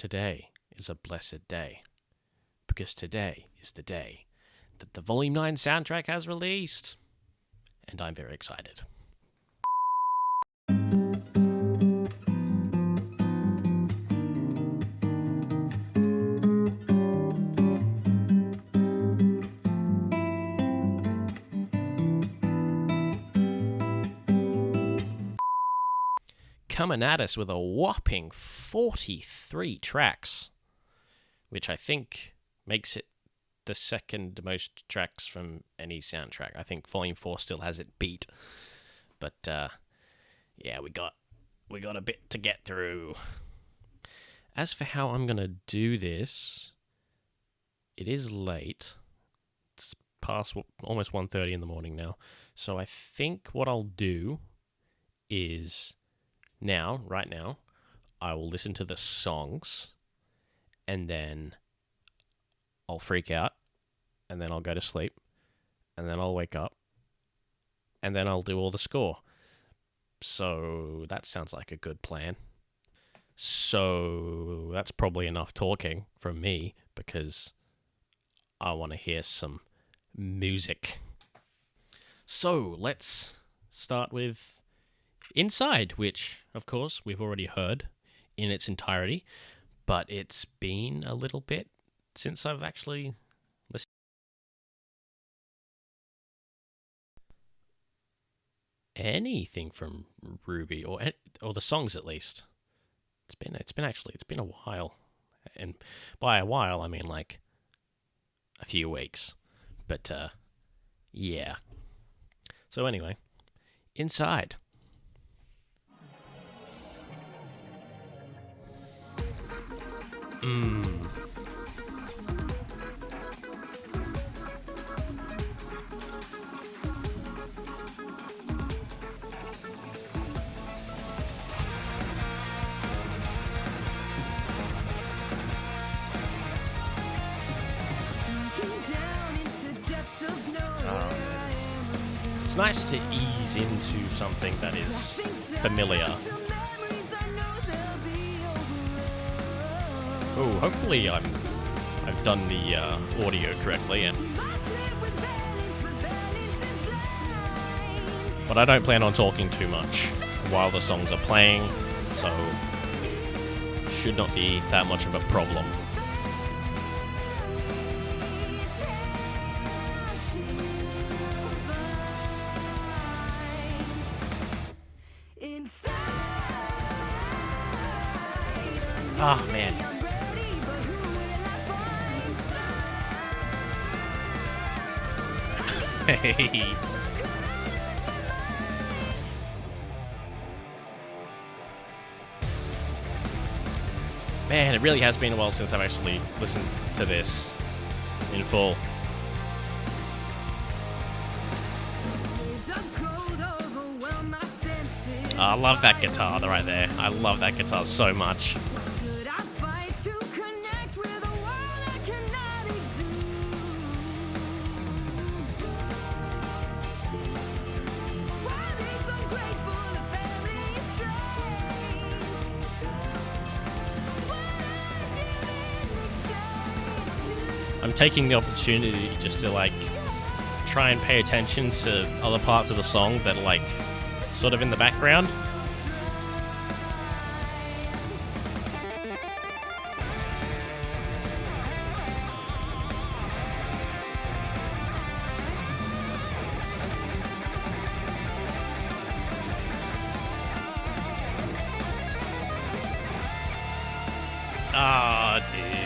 today is a blessed day, because today is the day that the Volume 9 soundtrack has released, and I'm very excited. Coming at us with a whopping 43 tracks, which I think makes it the second most tracks from any soundtrack. I think Volume 4 still has it beat, but yeah, we got a bit to get through. As for how I'm gonna do this, it is late. It's past almost 1:30 in the morning now, so I think what I'll do is right now, I will listen to the songs, and then I'll freak out, and then I'll go to sleep, and then I'll wake up, and then I'll do all the score. So that sounds like a good plan. So that's probably enough talking from me, because I want to hear some music. So let's start with Inside, which, of course, we've already heard in its entirety, but it's been a little bit since I've actually listened. Anything from RWBY, or the songs at least. It's been a while, and by a while I mean like a few weeks, but yeah. So anyway, Inside. It's nice to ease into something that is familiar. Oh, hopefully I've done the audio correctly, but I don't plan on talking too much while the songs are playing, so should not be that much of a problem. Ah, man. Hey. Man, it really has been a while since I've actually listened to this in full. Oh, I love that guitar right there. I love that guitar so much. I'm taking the opportunity just to like try and pay attention to other parts of the song that are like sort of in the background. Ah, dude.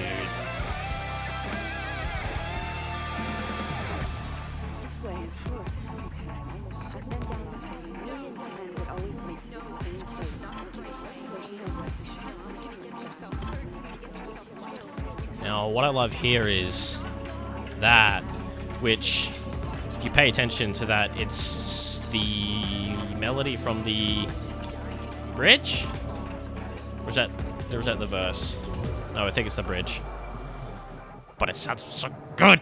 Now, what I love here is that, which, if you pay attention to that, it's the melody from the bridge? Or is that the verse? No, I think it's the bridge. But it sounds so good!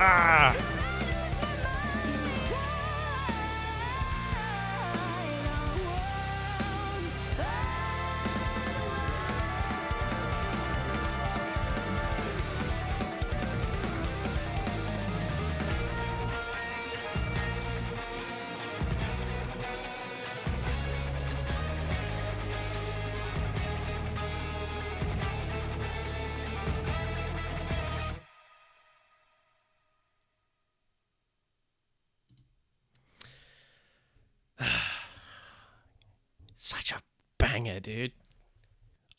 Ah! Such a banger, dude.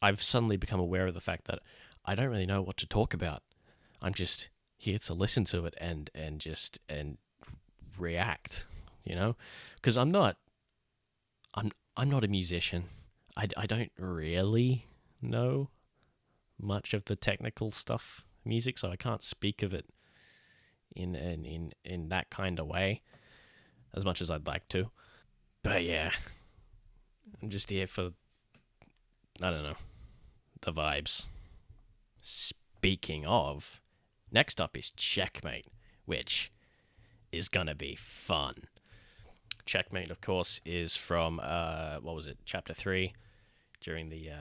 I've suddenly become aware of the fact that I don't really know what to talk about. I'm just here to listen to it and react, you know? Because I'm not a musician. I don't really know much of the technical stuff music, so I can't speak of it in that kind of way as much as I'd like to. But yeah, I'm just here for, I don't know, the vibes. Speaking of, next up is Checkmate, which is gonna be fun. Checkmate, of course, is from what was it, Chapter 3, during the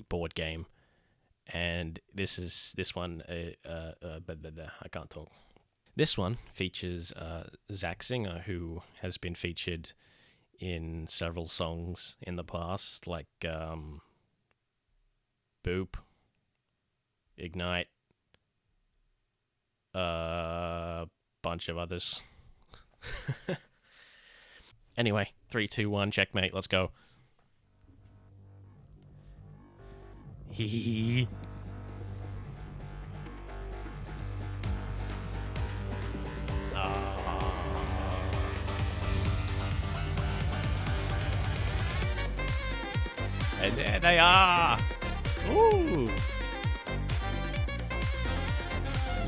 board game, and this one. I can't talk. This one features Zach Singer, who has been featured in several songs in the past, like Boop, Ignite, a bunch of others. Anyway, 3, 2, 1, Checkmate, let's go. Hee. And there they are. Ooh.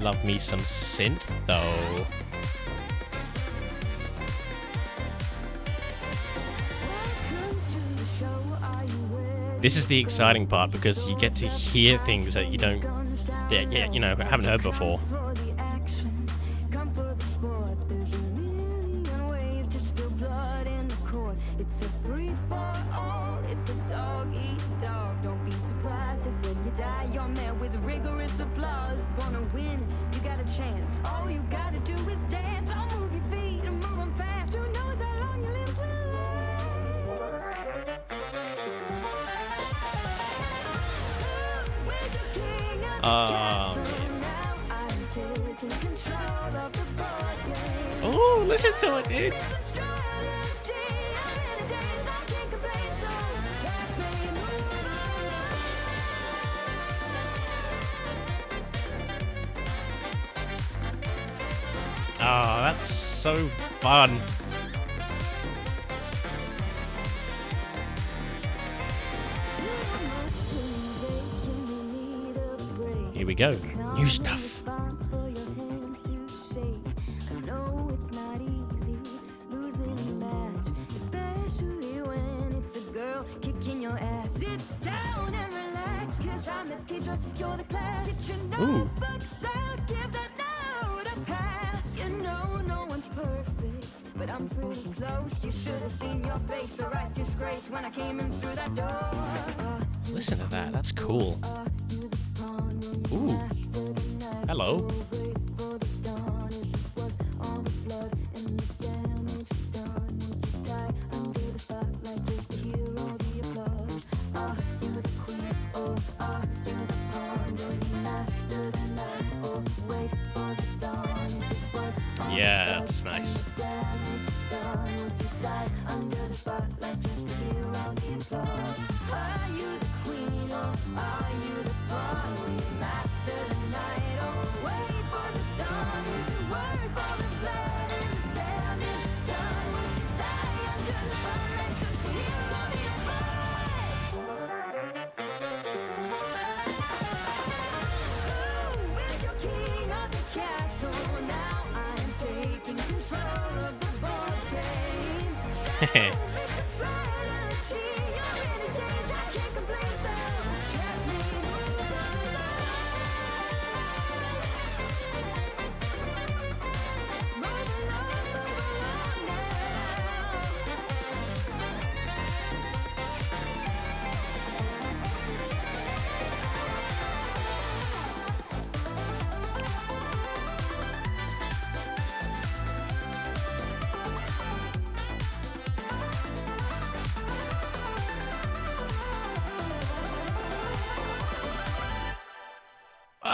Love me some synth, though. This is the exciting part because you get to hear things that you don't, haven't heard before. It's a free for all, it's a dog eat dog. Don't be surprised if when you die you're met with rigorous applause. Wanna win, you got a chance. All you gotta do is dance. I'll move your feet and move them fast. Who knows how long your limbs will last? Where's your king of the castle? Now I'm taking control of the board game. Oh, listen to it, dude. Oh, that's so fun. Here we go. New stuff. Ooh. But I'm pretty close. You should have seen your face, a right disgrace when I came in through that door. Listen to that. That's cool. Ooh. Hello. Yeah, that's nice.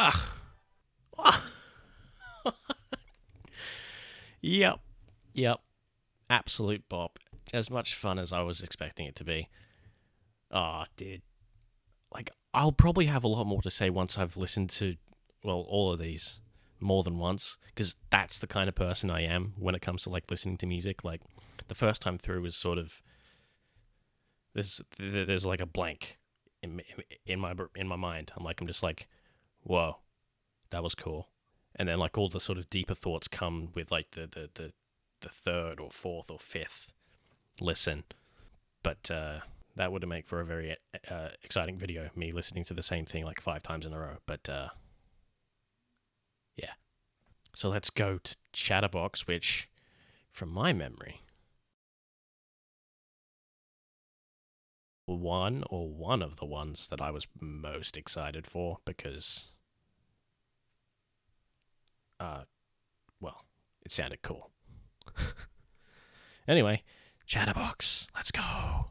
Ah. Ah. Yep. Yep. Absolute bop. As much fun as I was expecting it to be. Ah, dude. Like, I'll probably have a lot more to say once I've listened to, well, all of these more than once, because that's the kind of person I am when it comes to, like, listening to music. Like, the first time through is sort of, there's like a blank in my mind. I'm just like, whoa, that was cool. And then, like, all the sort of deeper thoughts come with, like, the third or fourth or fifth listen. But that would make for a very exciting video, me listening to the same thing like 5 times in a row. But yeah. So let's go to Chatterbox, which, from my memory, one of the ones that I was most excited for because, well, it sounded cool. Anyway, Chatterbox, let's go.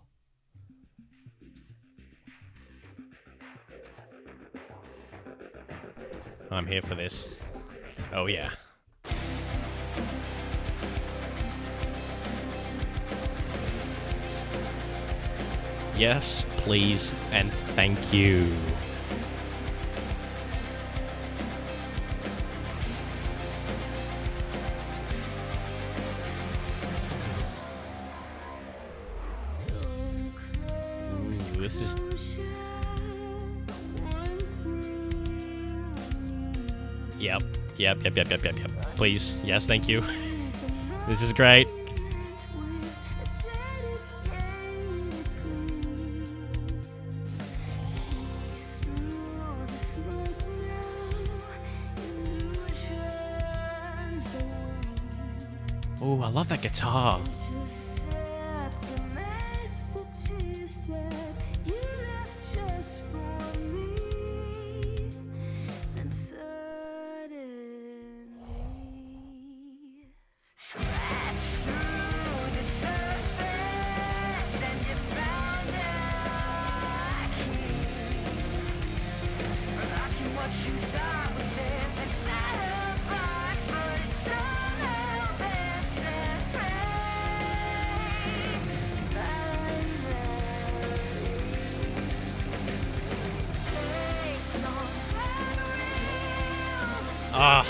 I'm here for this. Oh yeah. Yes, please, and thank you. Ooh, this is... Yep. Please, yes, thank you. This is great. Oh, I love that guitar. Ah.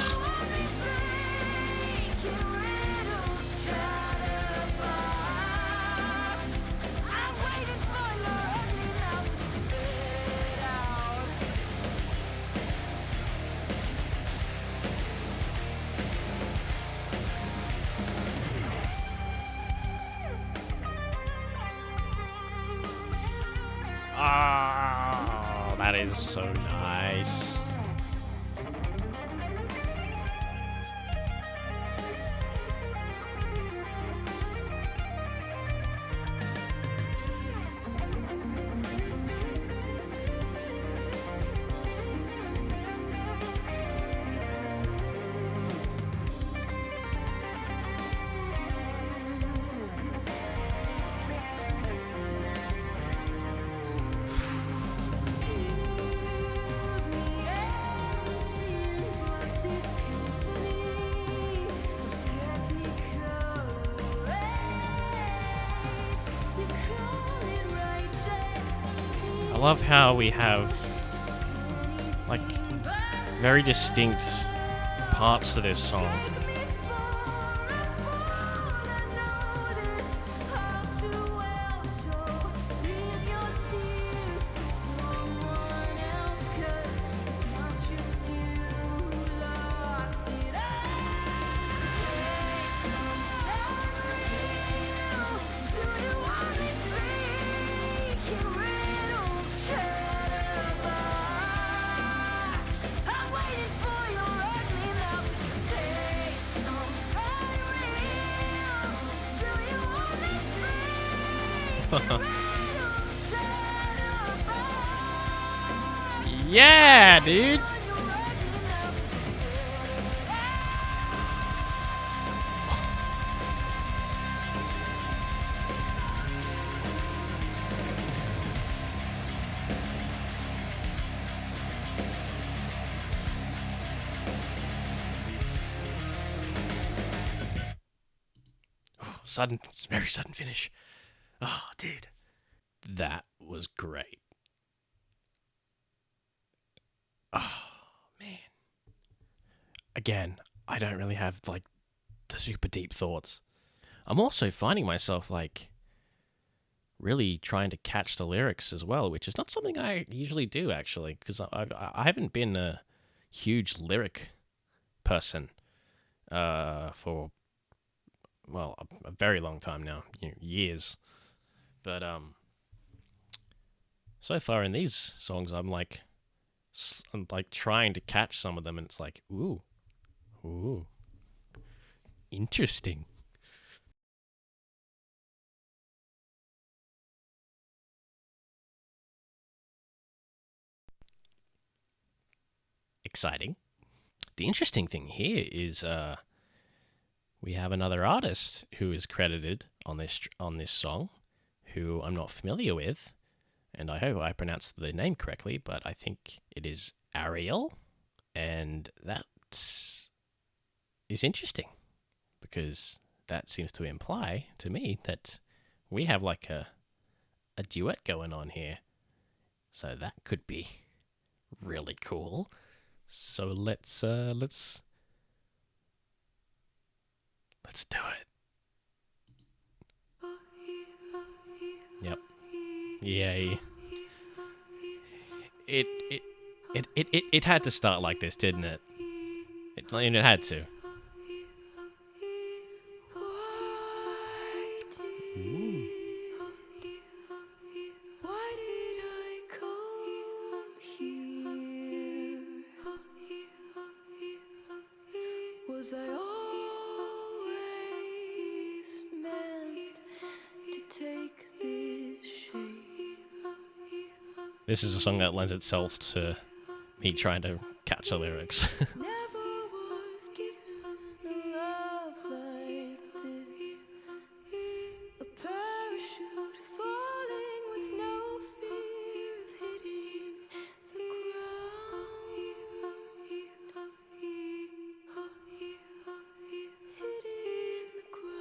Ah, that is so nice. I love how we have, like, very distinct parts to this song. Yeah, dude. very sudden finish. Oh, dude. That was great. Oh, man. Again, I don't really have, like, the super deep thoughts. I'm also finding myself, like, really trying to catch the lyrics as well, which is not something I usually do, actually, because I haven't been a huge lyric person for, well, a very long time now, years. But so far in these songs, I'm like trying to catch some of them, and it's like, ooh, interesting. Exciting. The interesting thing here is we have another artist who is credited on this song, who I'm not familiar with, and I hope I pronounced the name correctly, but I think it is Ariel, and that is interesting because that seems to imply to me that we have like a duet going on here, so that could be really cool. So let's do it. Yep. Yay. It had to start like this, didn't it? It had to. Ooh. Why did I come here? Was I always meant to take this shape? This is a song that lends itself to me trying to catch the lyrics. Never was given a love like this. A parachute falling with no fear of hitting the ground. Hitting the ground.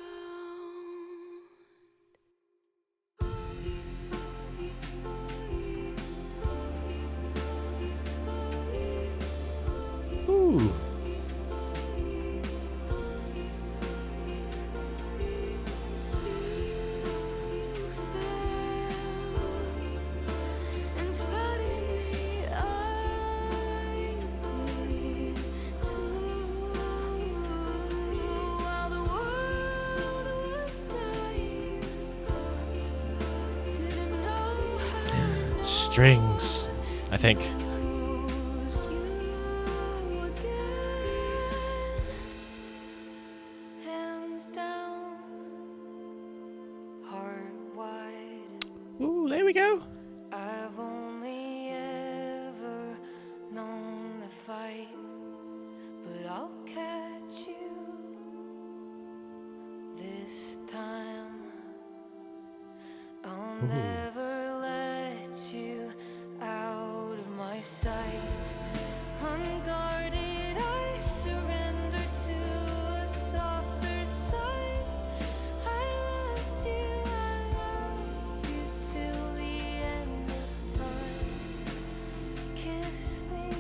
Ooh. And suddenly I did too. While the world was dying, didn't know how Strings, I think. to lose you again. Hands down, heart wide. Ooh, there we go. I've only ever known the fight, but I'll catch you this time. I'll never let you out of my sight. Unguarded, I surrender to a softer side. I loved you till the end of time. Kiss me,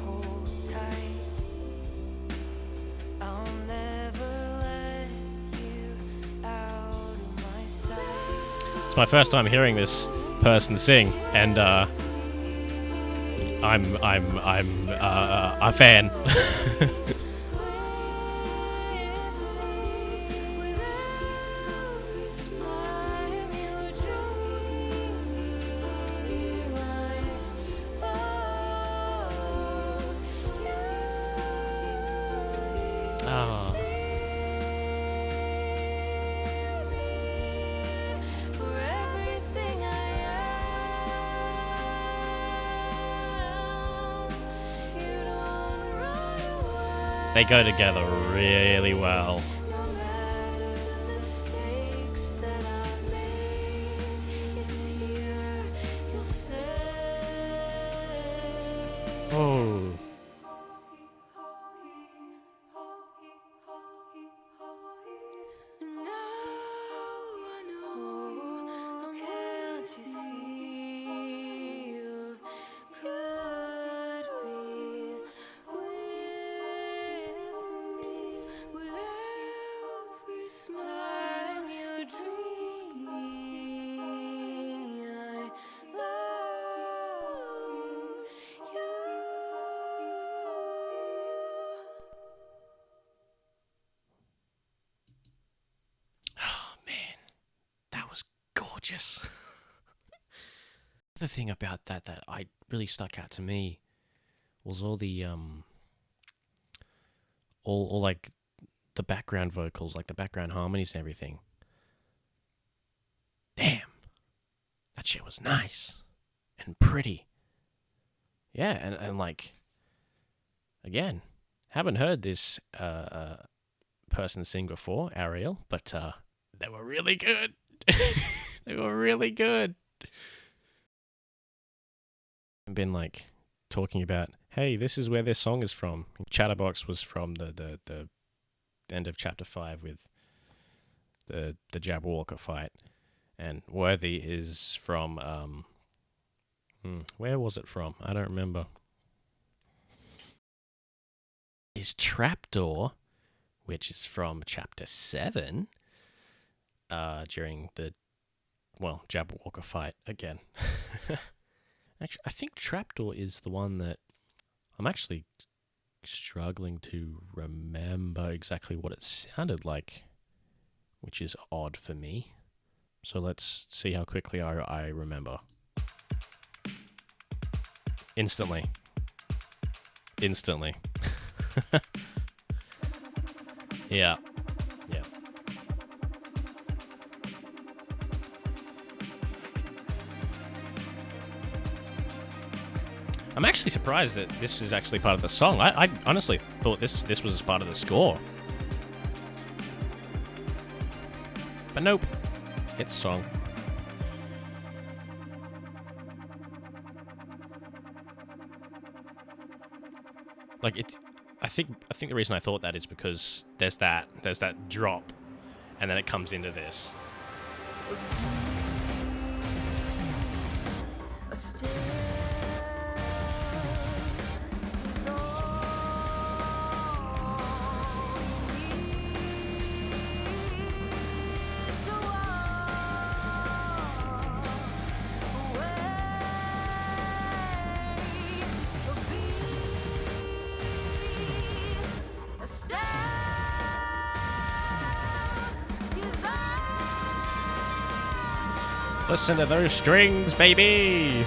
hold tight. I'll never let you out of my sight. It's my first time hearing this person sing, and I'm a fan. Oh. They go together really well. No matter the mistakes that I made, it's here you'll stay. Oh. gorgeous. The thing about that I really stuck out to me was all the all like the background vocals, like the background harmonies and everything. Damn, that shit was nice and pretty. Yeah, and like, again, haven't heard this person sing before, Ariel, but they were really good. They were really good. I've been like talking about, hey, this is where this song is from. Chatterbox was from the end of chapter 5 with the Jabberwocker fight, and Worthy is from where was it from? I don't remember. Is Trapdoor, which is from chapter 7, during the Jabberwocker fight again. Actually, I think Trapdoor is the one that I'm actually struggling to remember exactly what it sounded like, which is odd for me. So let's see how quickly I remember. Instantly. Yeah. Yeah. I'm actually surprised that this is actually part of the song. I honestly thought this was part of the score. But nope. It's song. Like I think the reason I thought that is because there's that drop and then it comes into this. Listen to those strings, baby!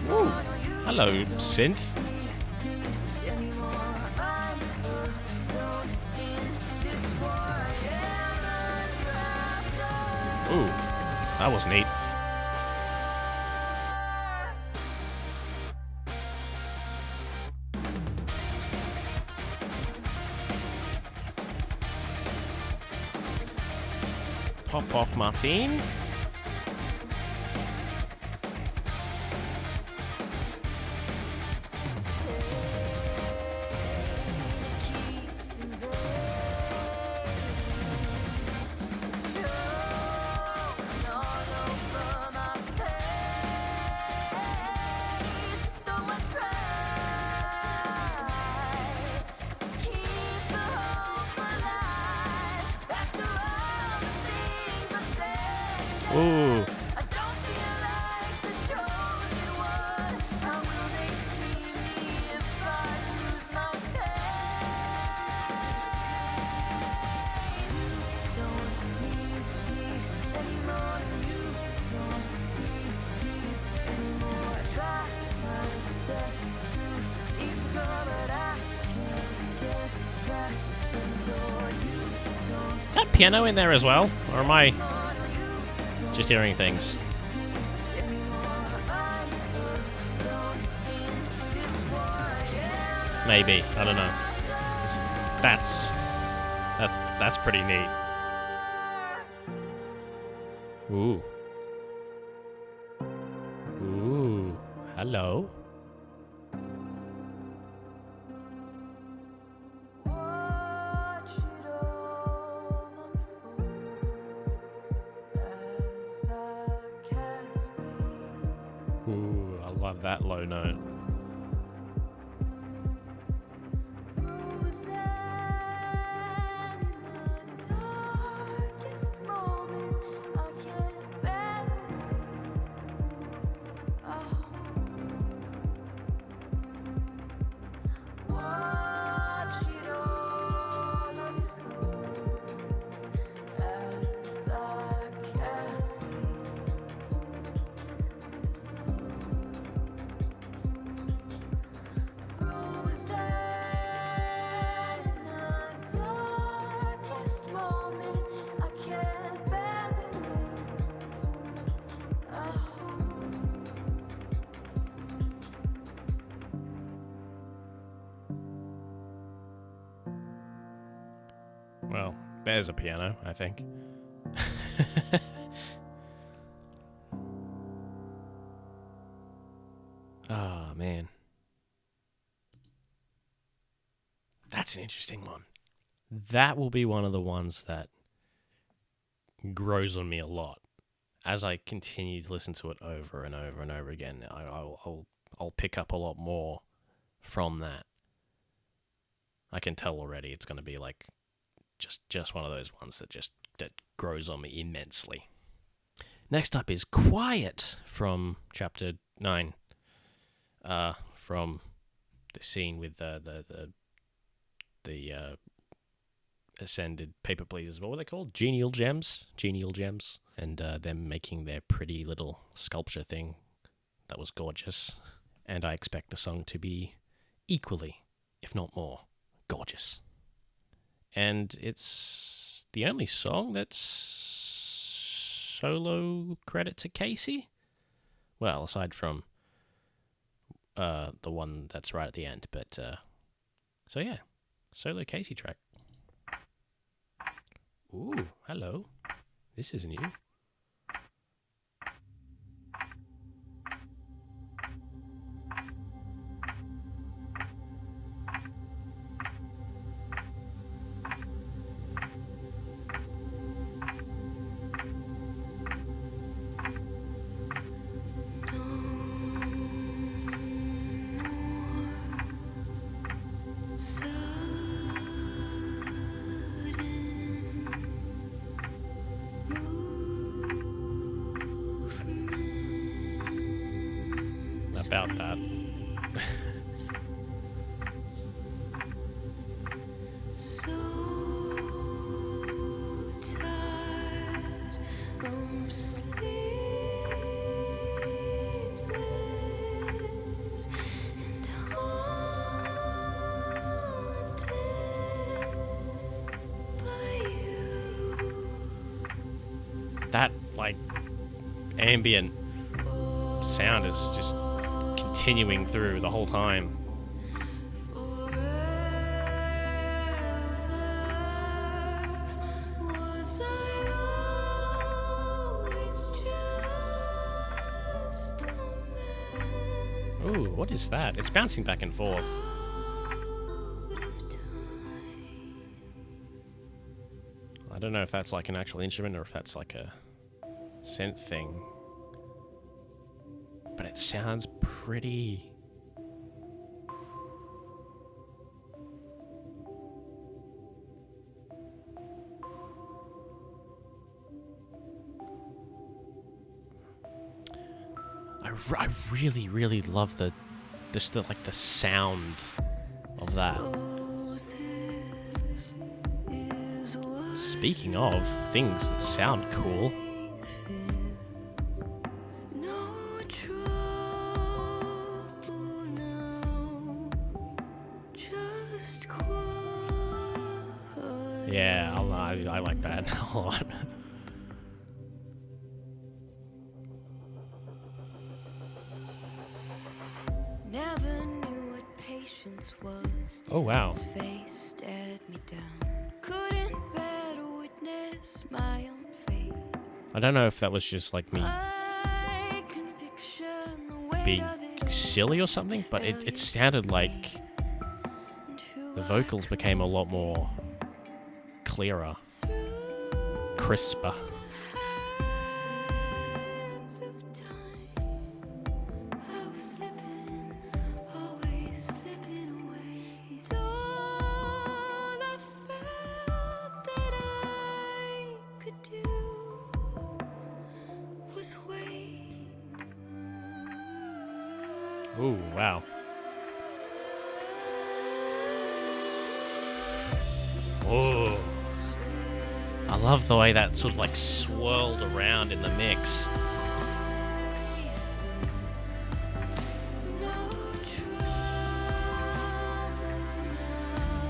Ooh, hello, synth. Ooh, that was neat. Pop off, Martine. Ooh. Is that piano in there as well? Or am I just hearing things? Maybe. I don't know. That's pretty neat. Ooh. Ooh. Hello. Ooh, I love that low note. Well, there's a piano, I think. Ah, man. That's an interesting one. That will be one of the ones that grows on me a lot. As I continue to listen to it over and over and over again, I'll pick up a lot more from that. I can tell already it's going to be like just one of those ones that grows on me immensely. Next up is Quiet from Chapter 9. From the scene with the ascended paper pleasers. What were they called? Genial gems, and them making their pretty little sculpture thing. That was gorgeous, and I expect the song to be equally, if not more, gorgeous. And it's the only song that's solo credit to Casey. Well, aside from the one that's right at the end, but so yeah, solo Casey track. Ooh, hello. This is new. About that. That, like, ambient sound is just continuing through the whole time. Ooh, what is that? It's bouncing back and forth. I don't know if that's like an actual instrument or if that's like a synth thing. But it sounds pretty. I really, really love the sound of that. Speaking of things that sound cool. Yeah, I like that a lot. Never knew what patience was. Oh wow. His face stared me down. Couldn't bear to witness my own fate. I don't know if that was just like me My conviction, the weight being of it all, silly or something, but it sounded like and who the I vocals became a lot more clearer, crisper. hands of time. I was slipping, always slipping away. And all I felt that I could do was wait. Ooh, wow. Oh, I love the way that sort of like swirled around in the mix. No trouble now,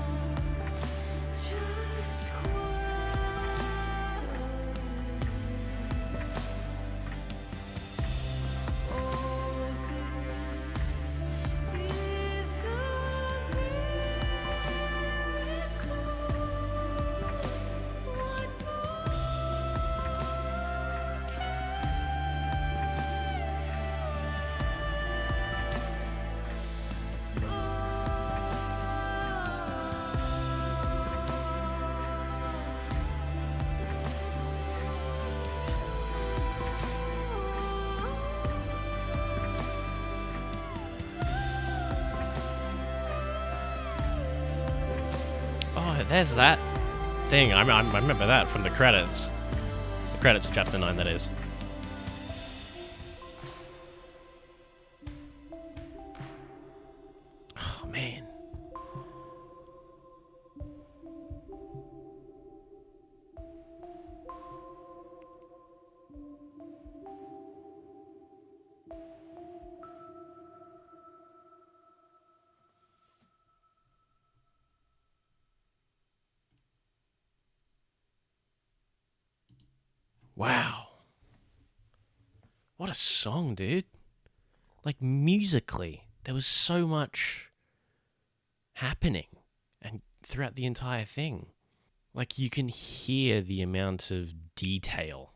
just quiet. Oh, this is a miracle. Oh, there's that thing. I remember that from the credits. The credits of Chapter 9, that is. Oh, man. Wow. What a song, dude. Like, musically, there was so much happening and throughout the entire thing. Like, you can hear the amount of detail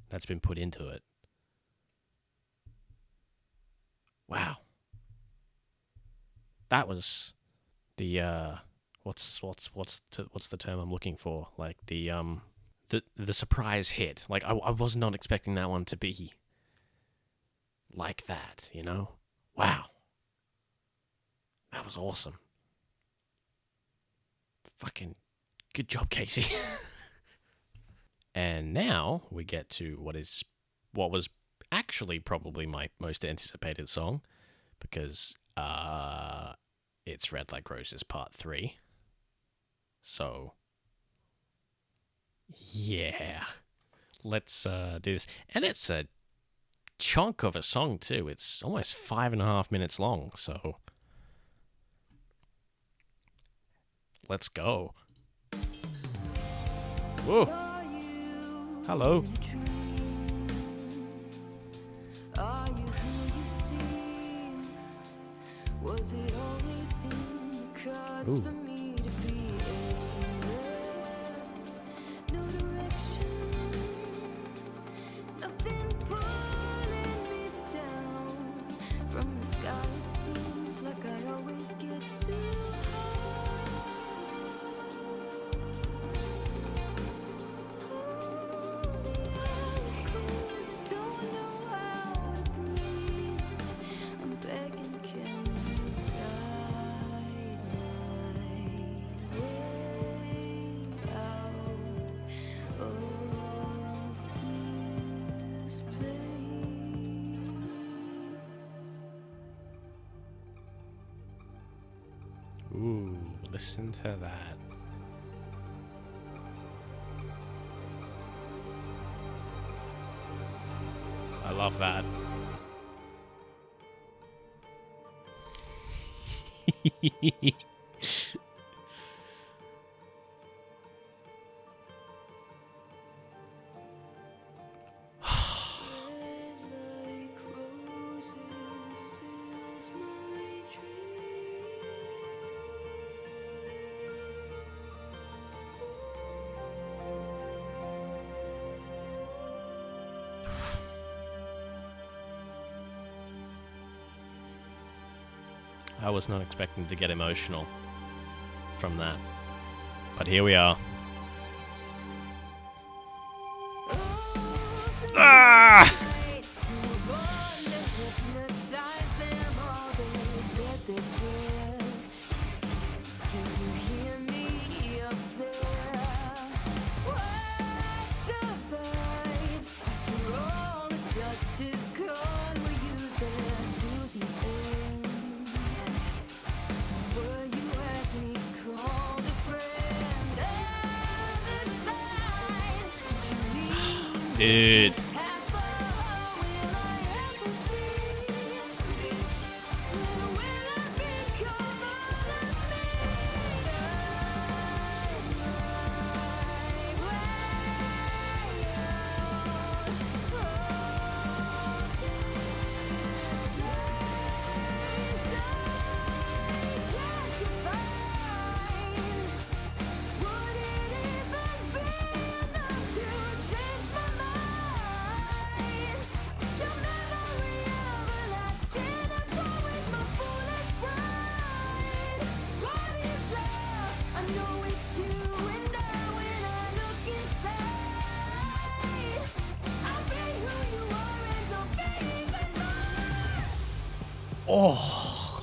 that's been put into it. Wow. That was the what's the term I'm looking for? Like the surprise hit. Like I was not expecting that one to be like that, you know? Wow. That was awesome. Fucking good job, Casey. And now we get to what was actually probably my most anticipated song, because it's Red Like Roses Part 3. So yeah, let's do this. And it's a chunk of a song too. It's almost 5.5 minutes long, so let's go. Whoa. Hello. Ooh. Ooh, listen to that. I love that. I was not expecting to get emotional from that, but here we are. Ah! Dude. Oh.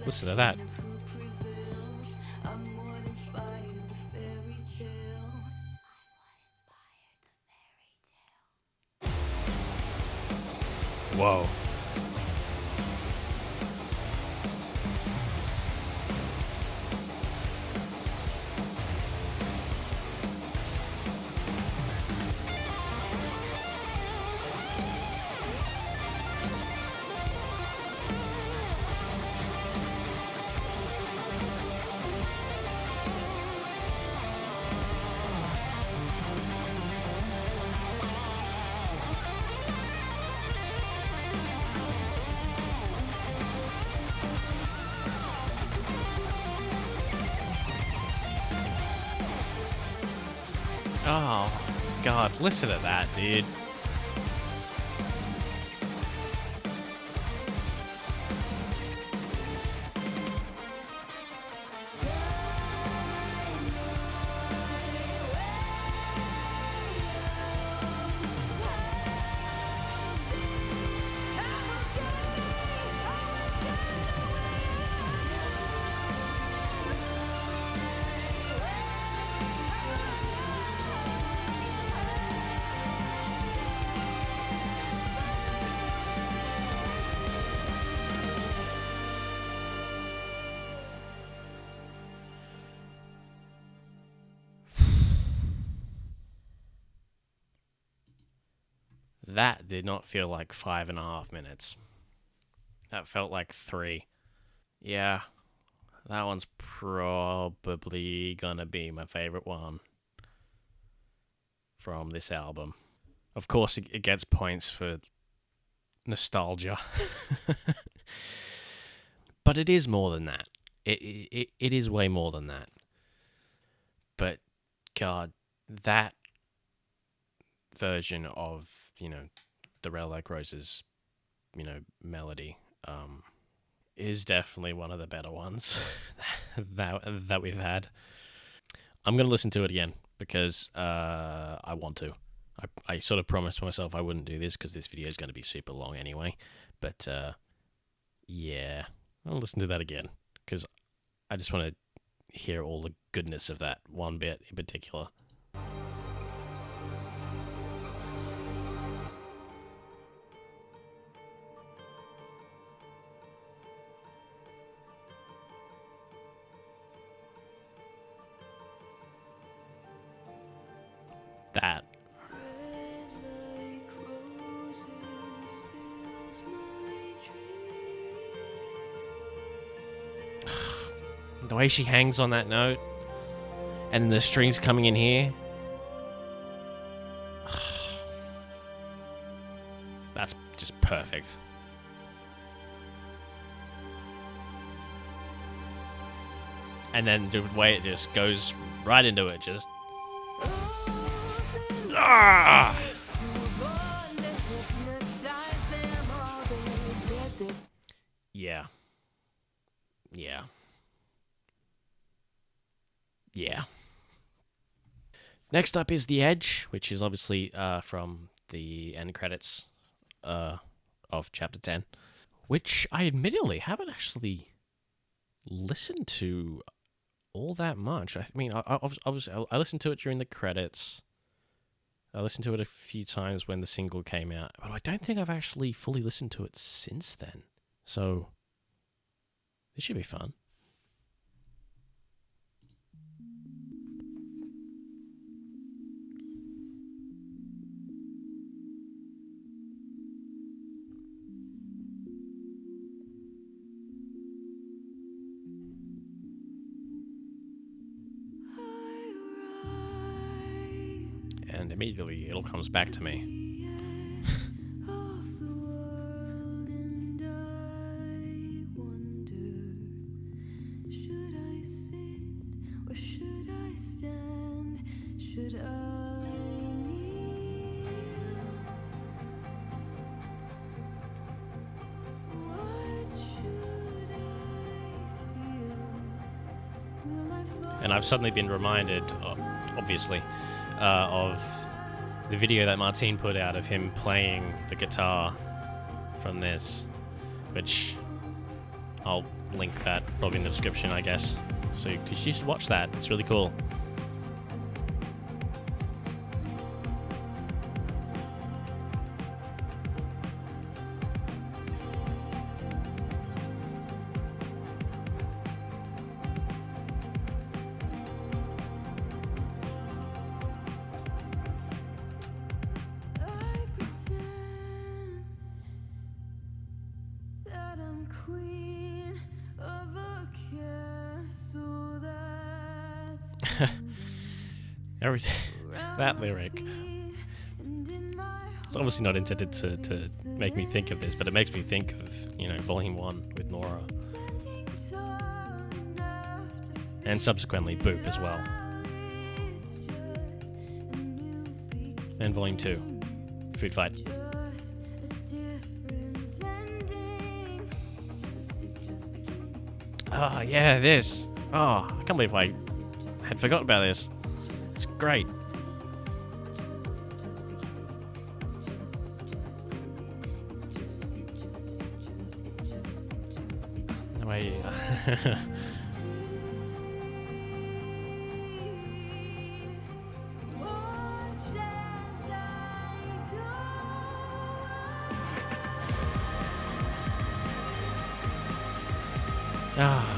Listen to that. Whoa. Oh, God, listen to that, dude. That did not feel like 5.5 minutes. That felt like 3. Yeah, that one's probably gonna be my favorite one from this album. Of course, it gets points for nostalgia. But it is more than that. It is way more than that. But, God, that version of, the Red Like Roses, melody, is definitely one of the better ones that we've had. I'm going to listen to it again because I want to. I sort of promised myself I wouldn't do this because this video is going to be super long anyway. But, yeah, I'll listen to that again because I just want to hear all the goodness of that one bit in particular. That. The way she hangs on that note, and the strings coming in here. That's just perfect. And then the way it just goes right into it, just... Ah! Yeah. Yeah. Yeah. Next up is The Edge, which is obviously from the end credits of Chapter 10, which I admittedly haven't actually listened to all that much. I mean, I listened to it during the credits. I listened to it a few times when the single came out, but I don't think I've actually fully listened to it since then. So, this should be fun. And immediately it all comes back to me. And I've suddenly been reminded, obviously, of the video that Martine put out of him playing the guitar from this, which I'll link that probably in the description, I guess. So, because you should watch that. It's really cool. I pretend that I'm queen of a castle that's Everything. That lyric. It's obviously not intended to make me think of this, but it makes me think of, Volume 1 with Nora. And subsequently Boop as well. And Volume 2, Food Fight. Oh, yeah, this. Oh, I can't believe I had forgotten about this. It's great. No way. Ah.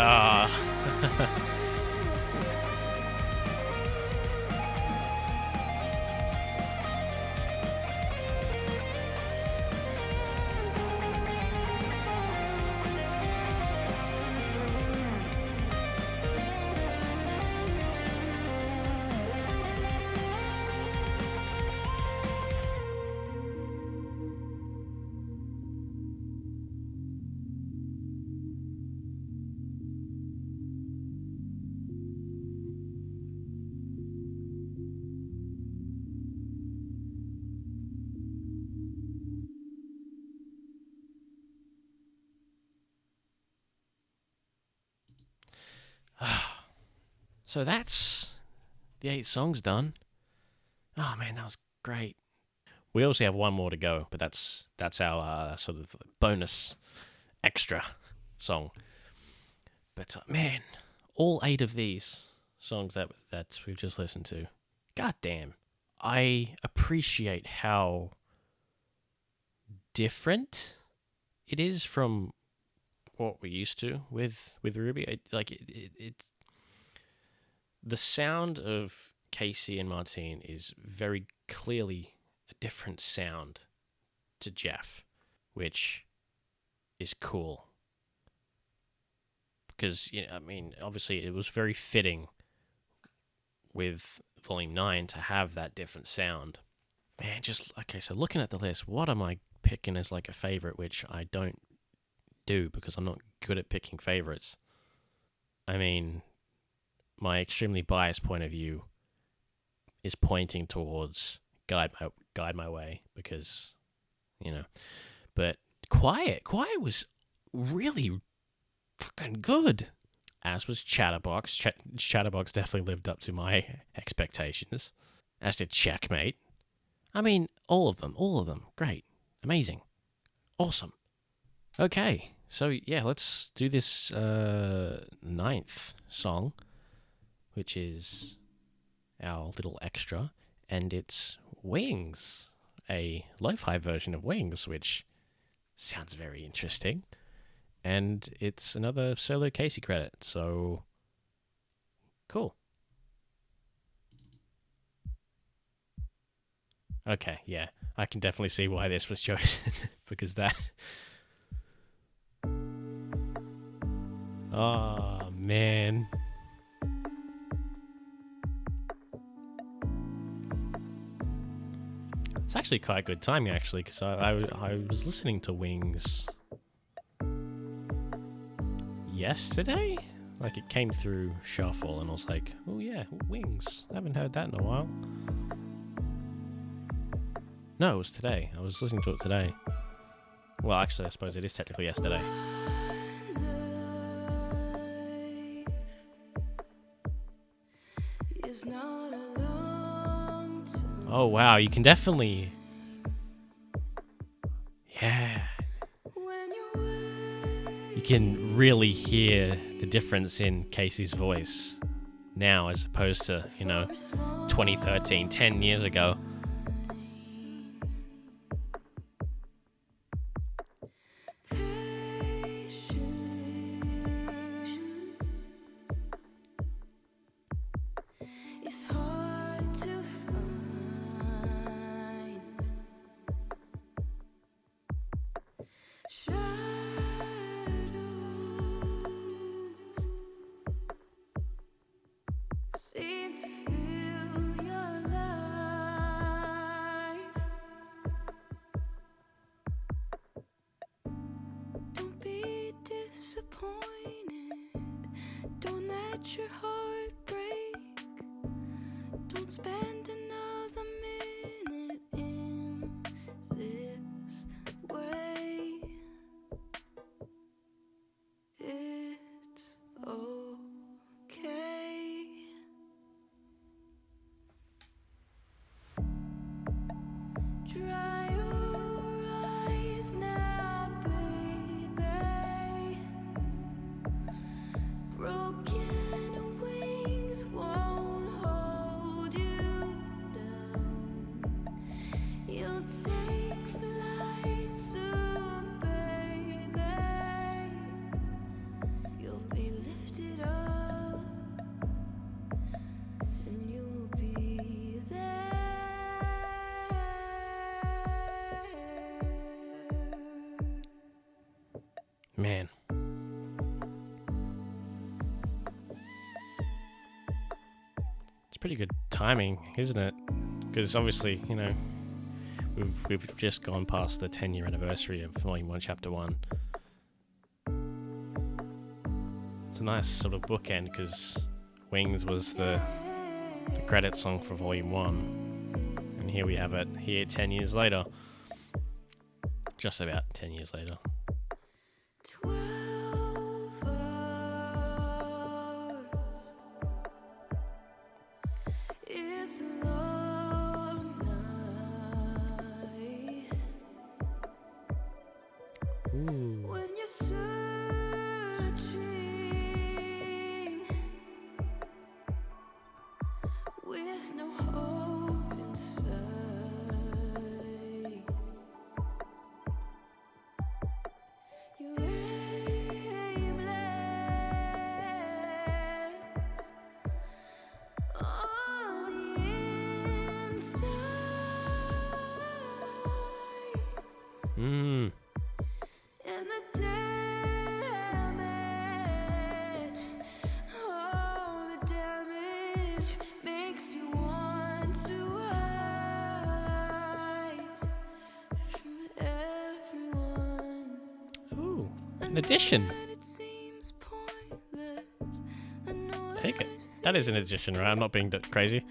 Ah. So that's the 8 songs done. Oh man, that was great. We also have one more to go, but that's our sort of bonus extra song. But man, all 8 of these songs that we've just listened to, god damn, I appreciate how different it is from what we're used to with RWBY. It the sound of Casey and Martine is very clearly a different sound to Jeff, which is cool. Because, obviously it was very fitting with Volume 9 to have that different sound. Man, so looking at the list, what am I picking as like a favorite, which I don't do because I'm not good at picking favorites. My extremely biased point of view is pointing towards Guide My Way because, but Quiet was really fucking good. As was Chatterbox. Chatterbox definitely lived up to my expectations. As did Checkmate. All of them. Great. Amazing. Awesome. Okay. So, yeah, let's do this 9th song, which is our little extra, and it's Wings, a lo-fi version of Wings, which sounds very interesting. And it's another solo Casey credit, so cool. Okay, yeah. I can definitely see why this was chosen. Because that... Oh, man. It's actually quite good timing, actually, because I was listening to Wings yesterday. Like, it came through Shuffle, and I was like, oh yeah, Wings. I haven't heard that in a while. No, it was today. I was listening to it today. Well, actually, I suppose it is technically yesterday. Oh, wow, you can definitely... Yeah. You can really hear the difference in Casey's voice now as opposed to, 2013, 10 years ago. Man. It's pretty good timing, isn't it? Because obviously, we've just gone past the 10-year anniversary of Volume 1, Chapter 1. It's a nice sort of bookend because Wings was the credit song for Volume 1. And here we have it here 10 years later. Just about 10 years later. Addition. Take it. That is an addition, right? I'm not being crazy.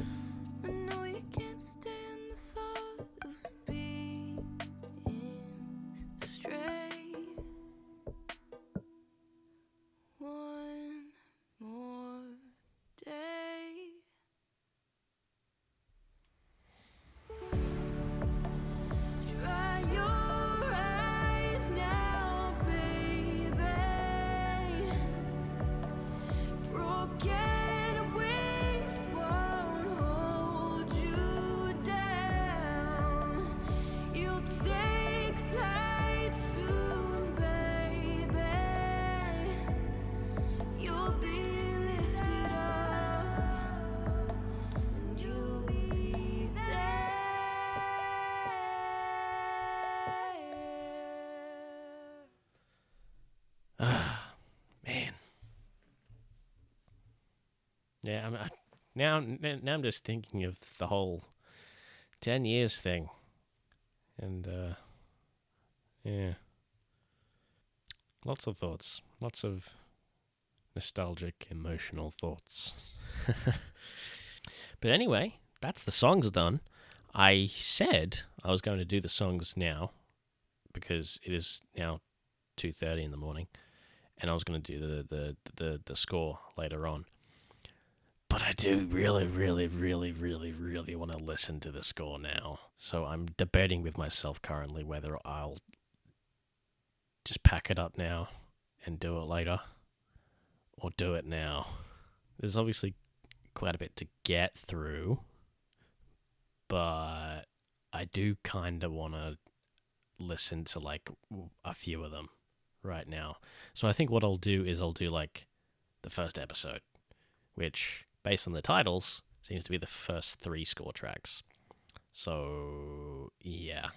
now I'm just thinking of the whole 10 years thing. And, yeah. Lots of thoughts. Lots of nostalgic, emotional thoughts. But anyway, that's the songs done. I said I was going to do the songs now because it is now 2:30 in the morning, and I was going to do the score later on. But I do really, really, really, really, really want to listen to the score now. So I'm debating with myself currently whether I'll just pack it up now and do it later, or do it now. There's obviously quite a bit to get through, but I do kind of want to listen to like a few of them right now. So I think what I'll do is I'll do like the first episode, which based on the titles seems to be the first 3 score tracks. So yeah,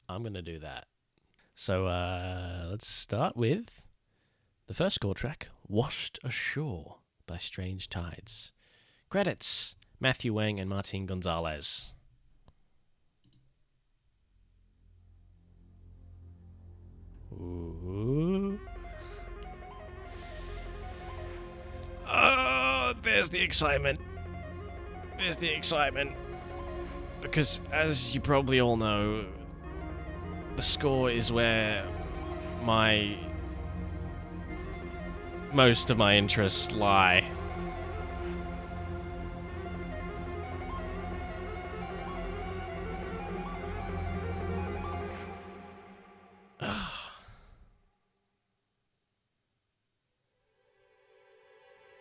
I'm gonna do that. So let's start with the first score track, Washed Ashore by Strange Tides. Credits, Matthew Wang and Martin Gonzalez. Ooh. Oh, there's the excitement. There's the excitement. Because, as you probably all know, the score is where most of my interests lie.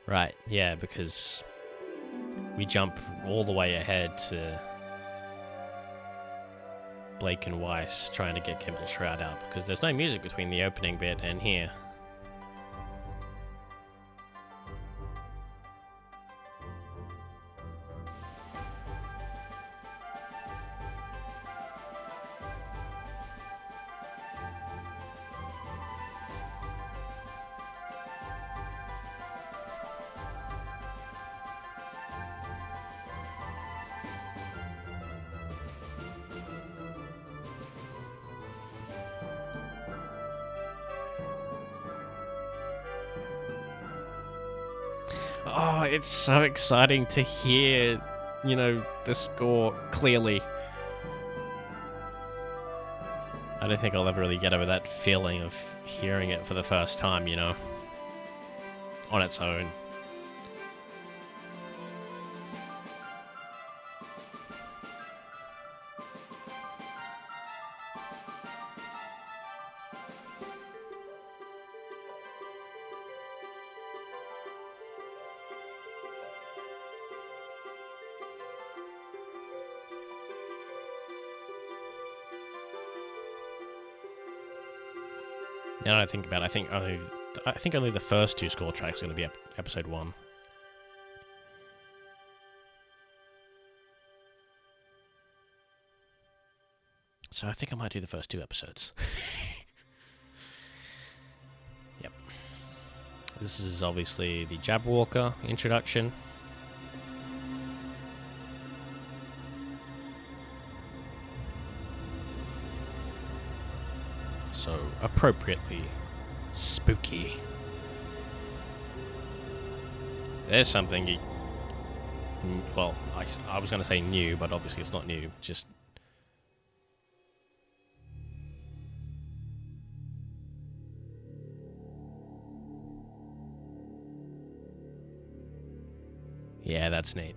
Right, yeah, because we jump all the way ahead to Blake and Weiss trying to get Kimball Shroud out, because there's no music between the opening bit and here. Oh, it's so exciting to hear, the score clearly. I don't think I'll ever really get over that feeling of hearing it for the first time, on its own. Now that I think about it, I think only the first 2 score tracks are going to be episode 1. So I think I might do the first 2 episodes. Yep. This is obviously the Jabberwocker introduction. So appropriately spooky. There's something well, I was going to say new, but obviously it's not new, just yeah, that's neat.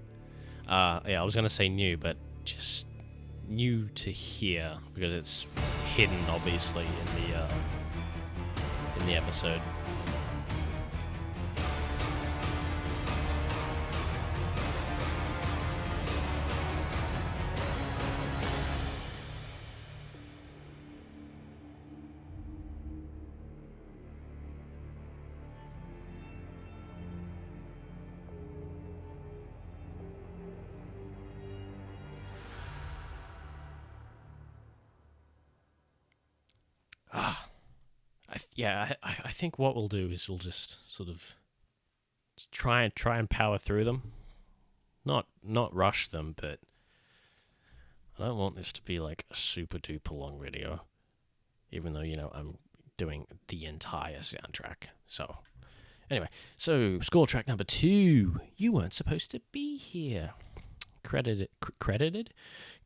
Yeah, I was going to say new, but just new to hear because it's hidden obviously in the episode. I think what we'll do is we'll just sort of Just try and power through them. Not rush them, but I don't want this to be like a super duper long video. Even though, I'm doing the entire soundtrack. So, anyway. So, score track number 2. You weren't supposed to be here. Credited?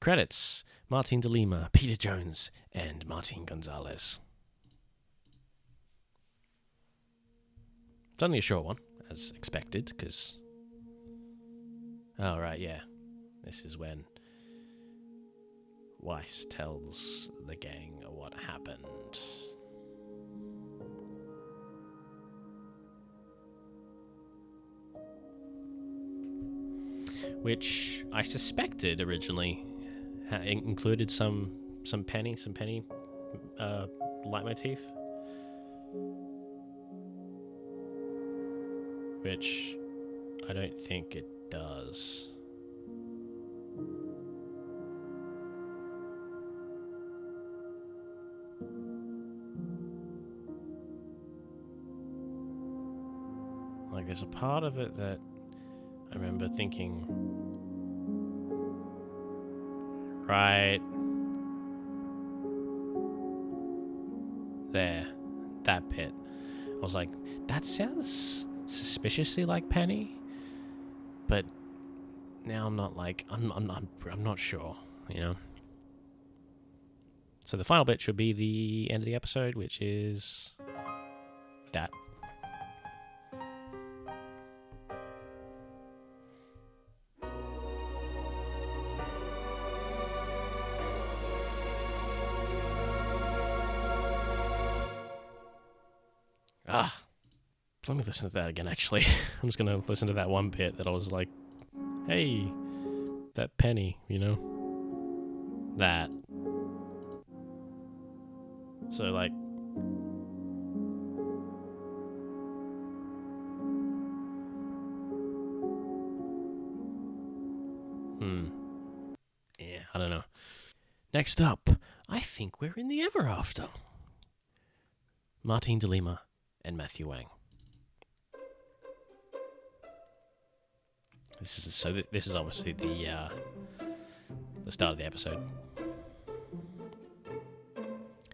Credits. Martin de Lima, Peter Jones, and Martin Gonzalez. It's only a short one, as expected, because... Oh, right, yeah. This is when Weiss tells the gang what happened. Which I suspected originally included some penny leitmotif, which I don't think it does. Like, there's a part of it that I remember thinking, right there, that bit. I was like, that sounds suspiciously like Penny, but now I'm not like, I'm not sure, So the final bit should be the end of the episode, which is that. Let me listen to that again, actually. I'm just going to listen to that one bit that I was like, hey, that penny, That. So, like... Yeah, I don't know. Next up, I think we're in the Ever After. Martin de Lima and Matthew Wang. This is obviously the start of the episode.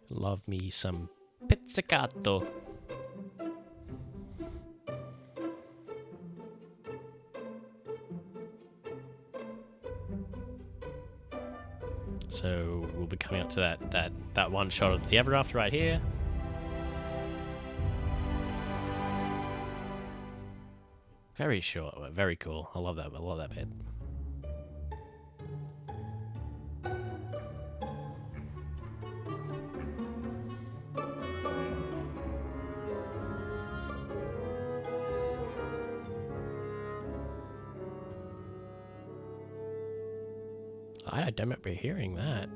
Love me some pizzicato. So we'll be coming up to that one shot of the Ever After right here. Very short, very cool. I love that bit. I don't remember hearing that.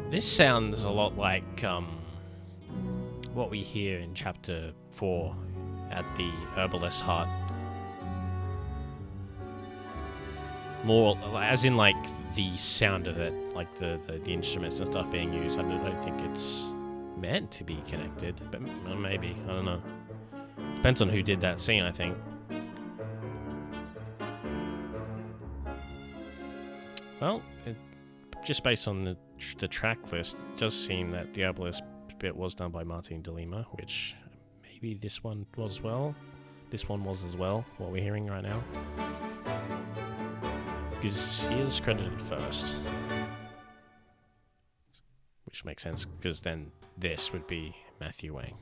This sounds a lot like what we hear in Chapter 4 at the Herbalist hut. More, as in like the sound of it, like the instruments and stuff being used. I don't think it's meant to be connected, but maybe, I don't know. Depends on who did that scene, I think. Well, just based on the track list, it does seem that the Herbalist bit was done by Martin de Lima, which maybe this one was as well. This one was as well, what we're hearing right now. Because he is credited first. Which makes sense, because then this would be Matthew Wang.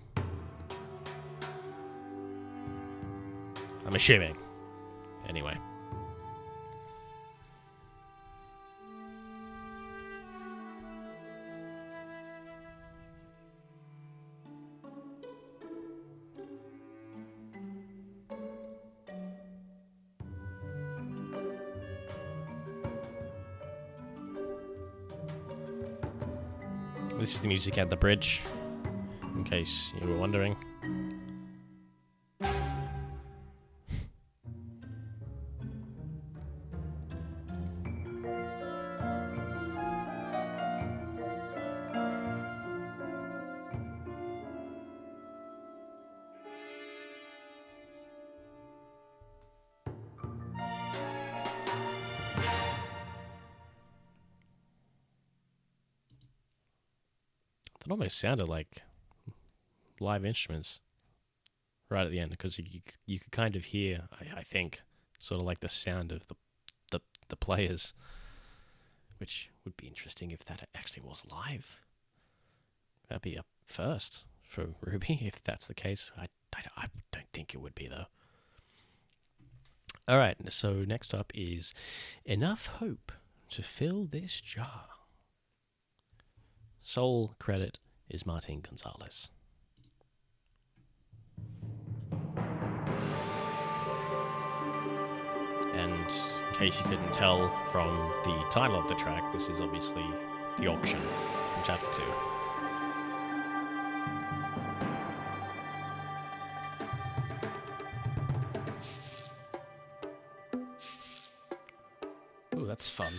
I'm assuming. Anyway. This is the music at the bridge, in case you were wondering. It almost sounded like live instruments right at the end, because you could kind of hear, I think, sort of like the sound of the players, which would be interesting if that actually was live. That'd be a first for RWBY if that's the case. I don't think it would be, though. All right, so next up is Enough Hope to Fill This Jar. Sole credit is Martin Gonzalez. And in case you couldn't tell from the title of the track, this is obviously The Auction from Chapter 2. Ooh, that's fun.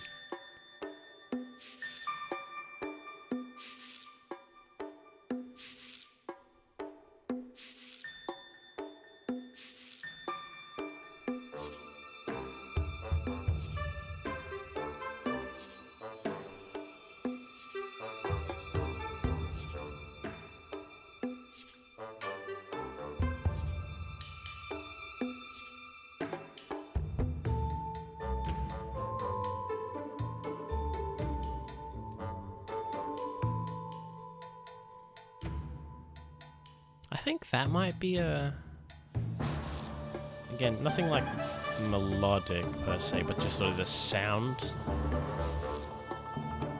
I think that might be again, nothing like melodic per se, but just sort of the sound.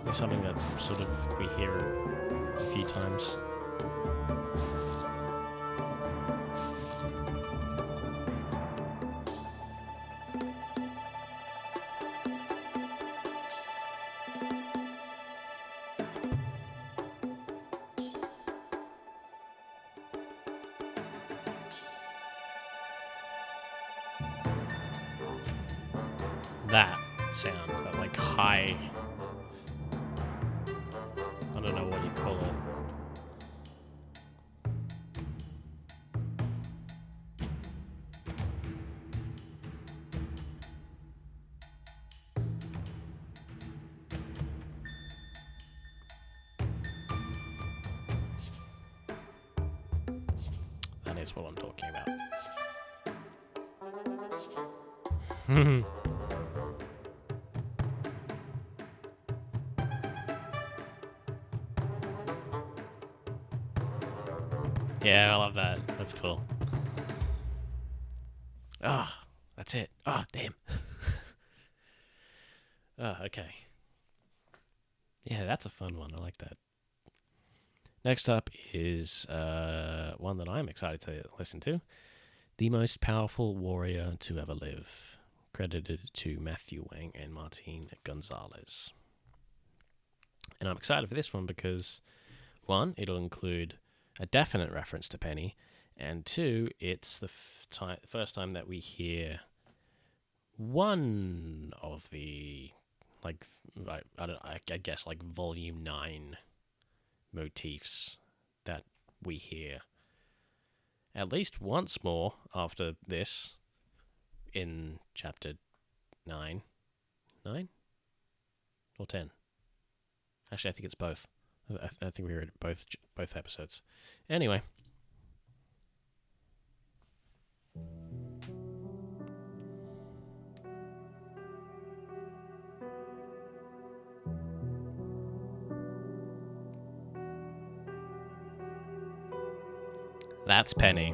It's something that sort of we hear a few times. That sound, that like high, I don't know what you call it. That is what I'm talking about. Yeah, I love that. That's cool. Ah, oh, that's it. Ah, oh, damn. Okay. Yeah, that's a fun one. I like that. Next up is one that I'm excited to listen to. The Most Powerful Warrior to Ever Live. Credited to Matthew Wang and Martin Gonzalez. And I'm excited for this one because, one, it'll include a definite reference to Penny, and two, it's the first time that we hear one of the, like, I guess, like, Volume 9 motifs that we hear at least once more after this in Chapter 9. 9? Or 10? Actually, I think it's both. I think we heard it both episodes. Anyway. That's Penny.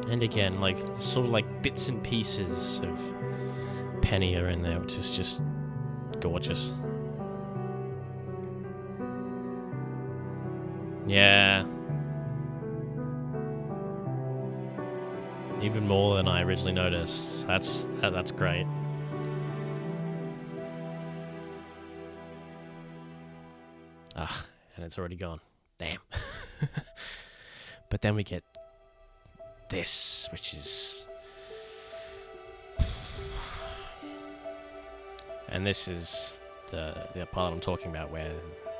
And again, like, sort of like bits and pieces of Penny are in there, which is just gorgeous. Yeah. Even more than I originally noticed. That's great. Ah, and it's already gone. Damn. But then we get this, which is... And this is the part I'm talking about, where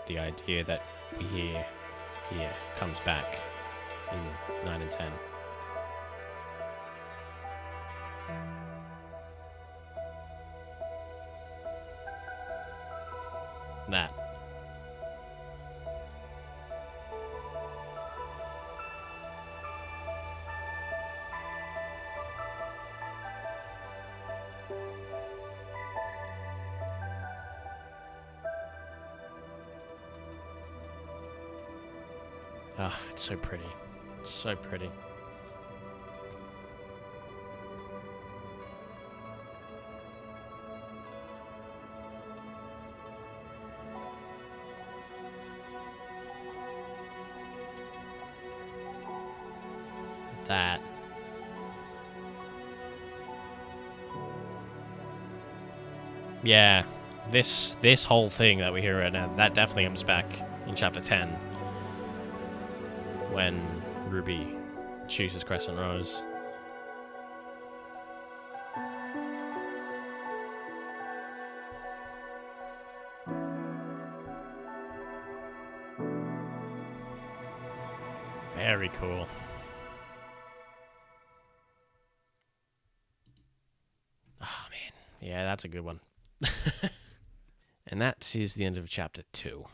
the idea that we hear here comes back in 9 and 10. that. Ah, it's so pretty. It's so pretty. That. Yeah, this whole thing that we hear right now, that definitely comes back in chapter 10 when Ruby chooses Crescent Rose. Very cool. Oh man, yeah, that's a good one. And that is the end of chapter 2.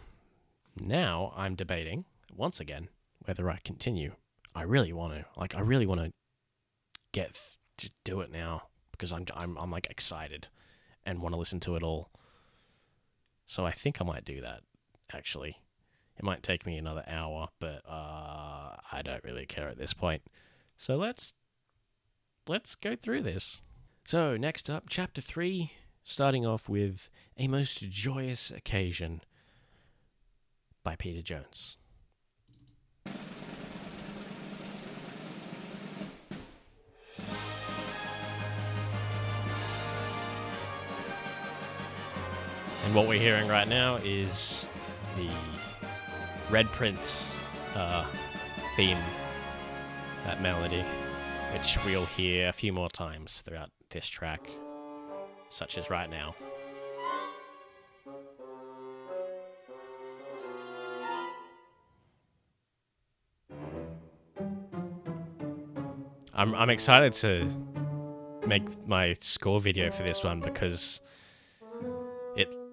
Now I'm debating once again whether I continue. I really want to. Like, I really want to just do it now because I'm like excited and want to listen to it all. So I think I might do that. Actually, it might take me another hour, but I don't really care at this point. So let's go through this. So next up, chapter 3, starting off with A Most Joyous Occasion by Peter Jones. And what we're hearing right now is the Red Prince theme, that melody, which we'll hear a few more times throughout this track, such as right now. I'm excited to make my score video for this one because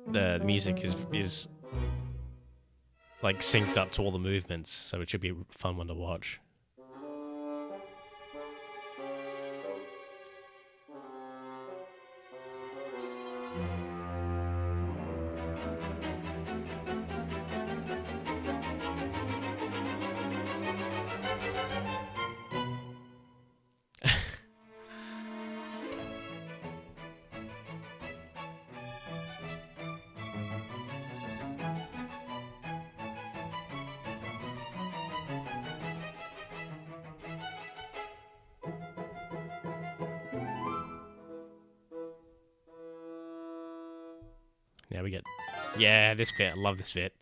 the music is like synced up to all the movements, so it should be a fun one to watch. Now we get... Yeah, this bit. I love this bit.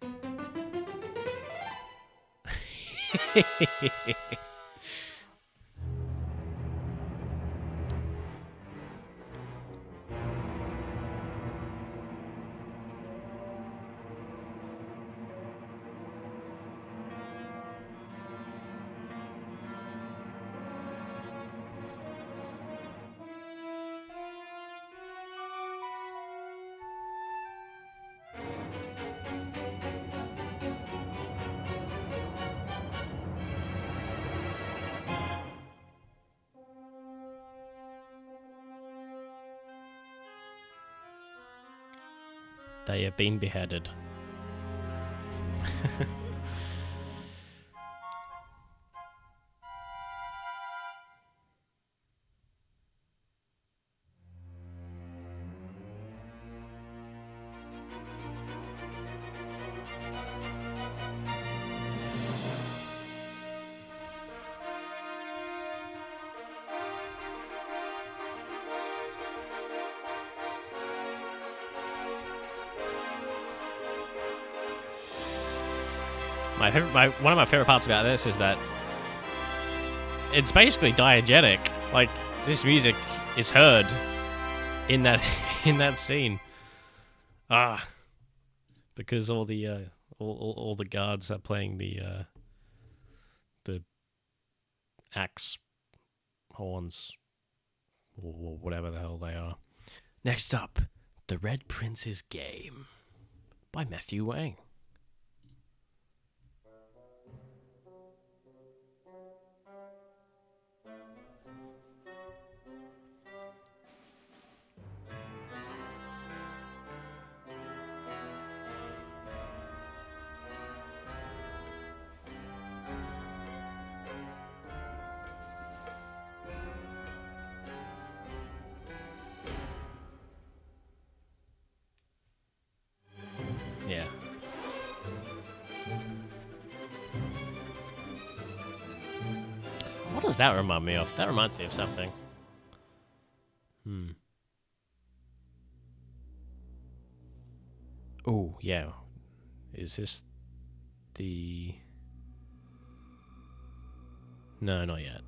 They have been beheaded. One of my favorite parts about this is that it's basically diegetic. Like, this music is heard in that in that scene. Because all the all the guards are playing the axe horns or whatever the hell they are. Next up, The Red Prince's Game by Matthew Wang. Yeah. What does that remind me of? That reminds me of something. Oh, yeah. Is this the... No, not yet.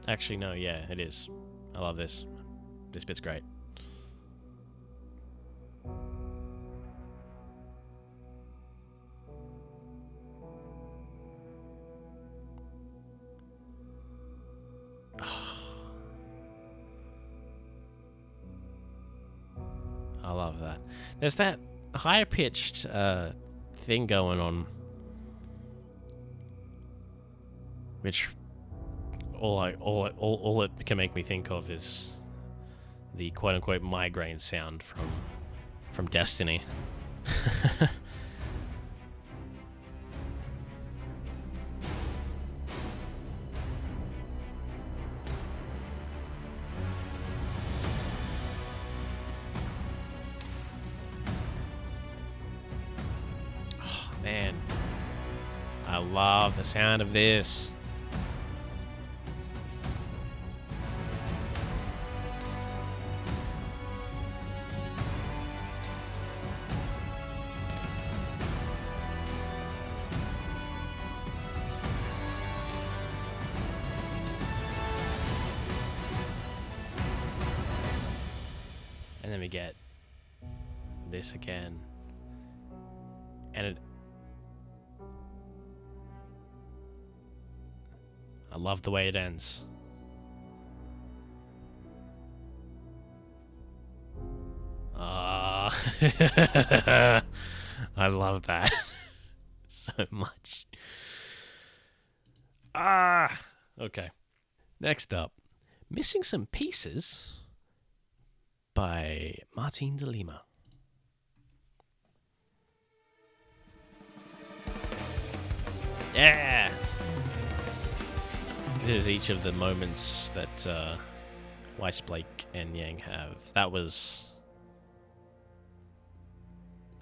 Actually, no, yeah, it is. I love this. This bit's great. I love that. There's that higher pitched thing going on, which all it can make me think of is the quote unquote migraine sound from Destiny. Man, I love the sound of this. And then we get this again. And I love the way it ends. I love that so much. Okay. Next up, Missing Some Pieces by Martin de Lima. Yeah! This is each of the moments that Weiss, Blake, and Yang have. That was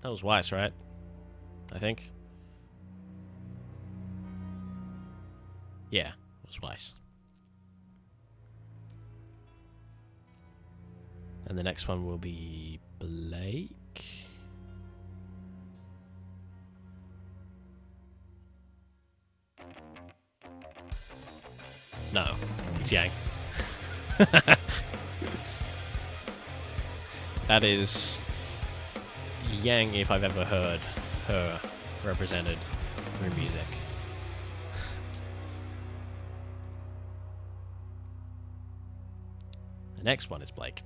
Weiss, right? I think. Yeah, it was Weiss. And the next one will be Blake. No, it's Yang. That is Yang if I've ever heard her represented through music. The next one is Blake.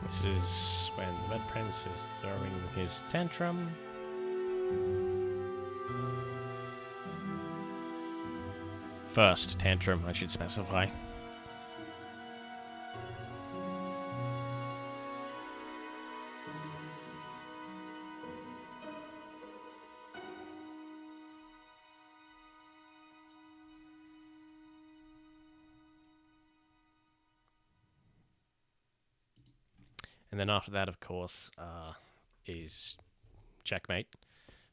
This is when the Red Prince is throwing his tantrum. First tantrum, I should specify. And then after that, of course, is Checkmate,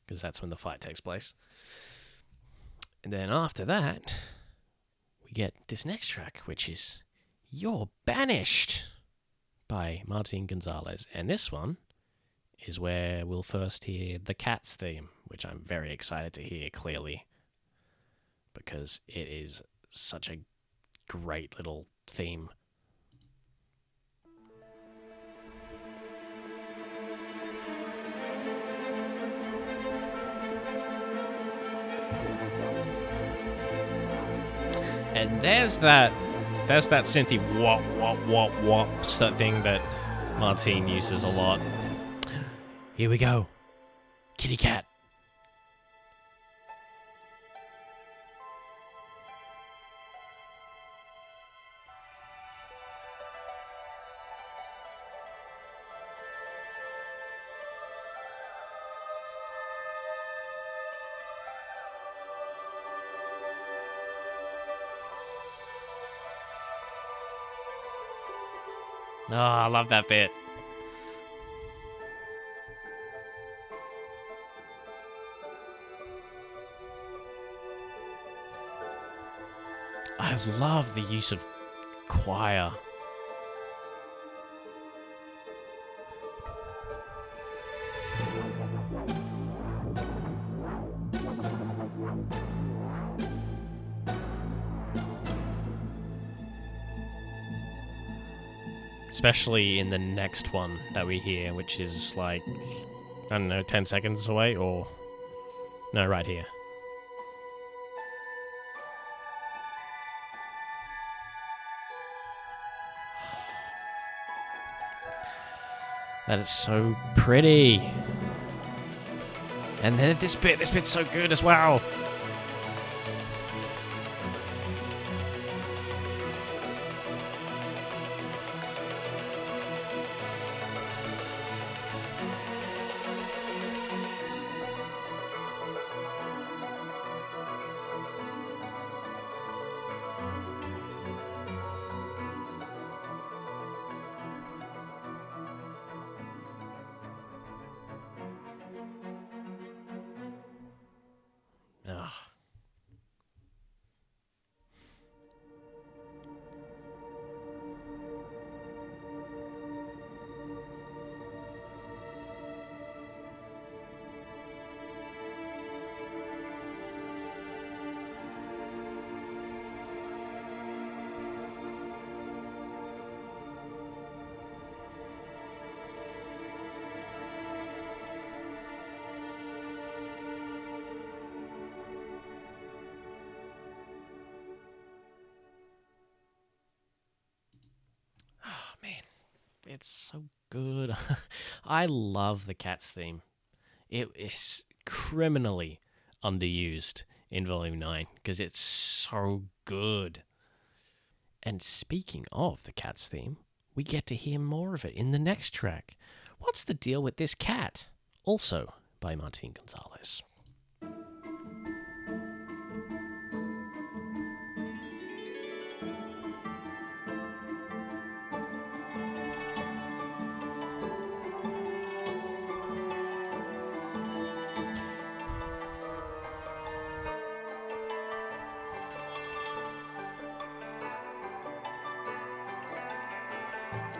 because that's when the fight takes place. And then after that, we get this next track, which is You're Banished by Martin Gonzalez. And this one is where we'll first hear the Cats theme, which I'm very excited to hear clearly, because it is such a great little theme. And there's that synthy wop wop wop wop sort of thing that Martine uses a lot. Here we go. Kitty cat. Oh, I love that bit. I love the use of choir. Especially in the next one that we hear, which is like, I don't know, 10 seconds away, or... No, right here. That is so pretty. And then this bit's so good as well. Ugh. It's so good. I love the Cats theme. It is criminally underused in Volume 9 because it's so good. And speaking of the Cats theme, we get to hear more of it in the next track. What's the deal with this cat? Also by Martin Gonzalez.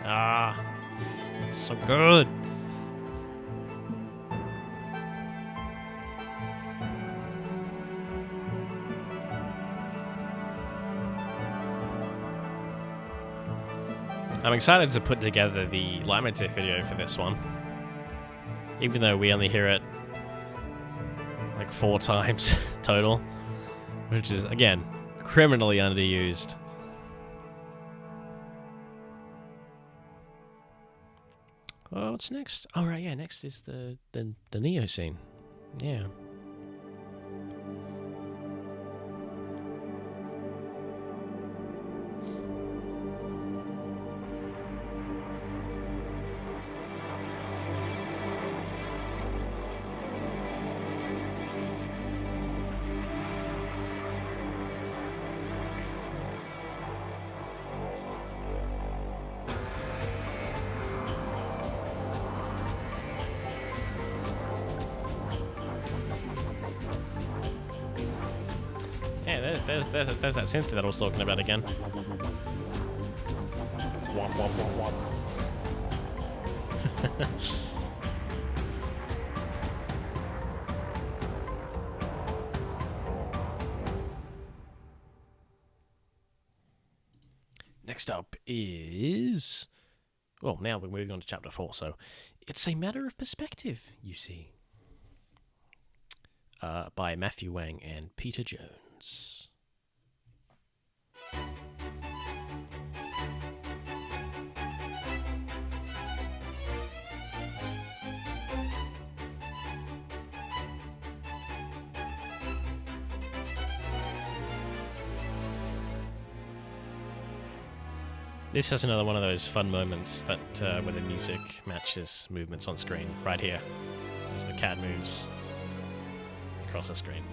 Ah, it's so good. I'm excited to put together the Limited video for this one, even though we only hear it like 4 times total, which is, again, criminally underused. Oh, what's next? Oh, right, yeah, next is the Neo scene. Yeah. there's that synth that I was talking about again. Womp, womp, womp, womp. Next up is... Well, now we're moving on to chapter 4, so it's a matter of perspective, you see. By Matthew Wang and Peter Jones. This has another one of those fun moments that where the music matches movements on screen. Right here, as the cat moves across the screen.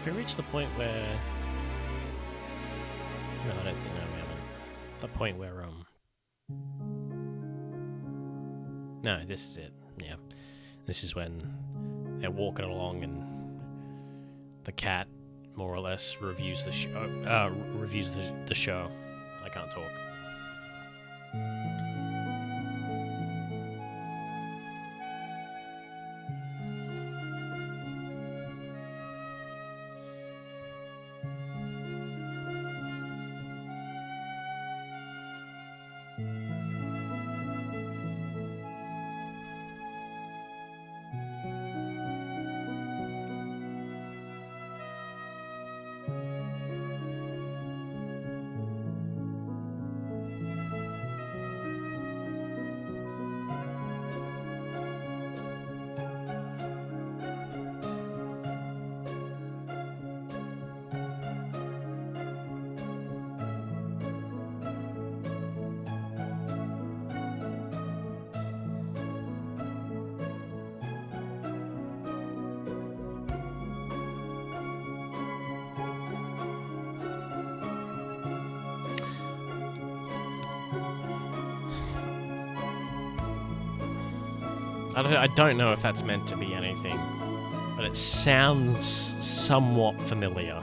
Have we reached the point where... No, I don't think we haven't. The point where, No, this is it. Yeah. This is when they're walking along and the cat, more or less, reviews the show. Reviews the show. I can't talk. I don't know if that's meant to be anything, but it sounds somewhat familiar.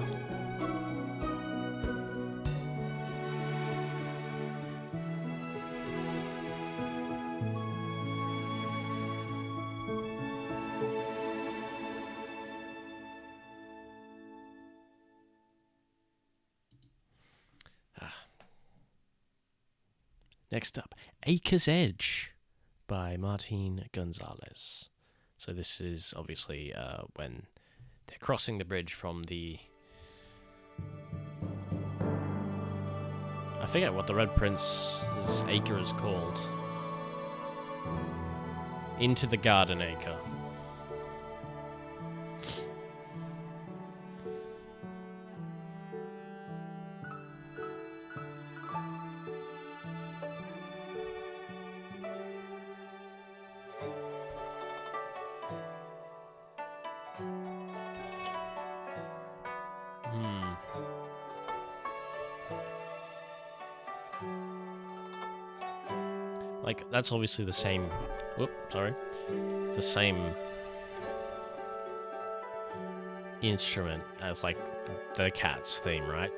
Next up, Acre's Edge by Martin Gonzalez. So this is obviously when they're crossing the bridge from the... I forget what the Red Prince's acre is called. Into the Garden Acre. Like, that's obviously the same... Whoop, sorry. The same instrument as, like, the cat's theme, right?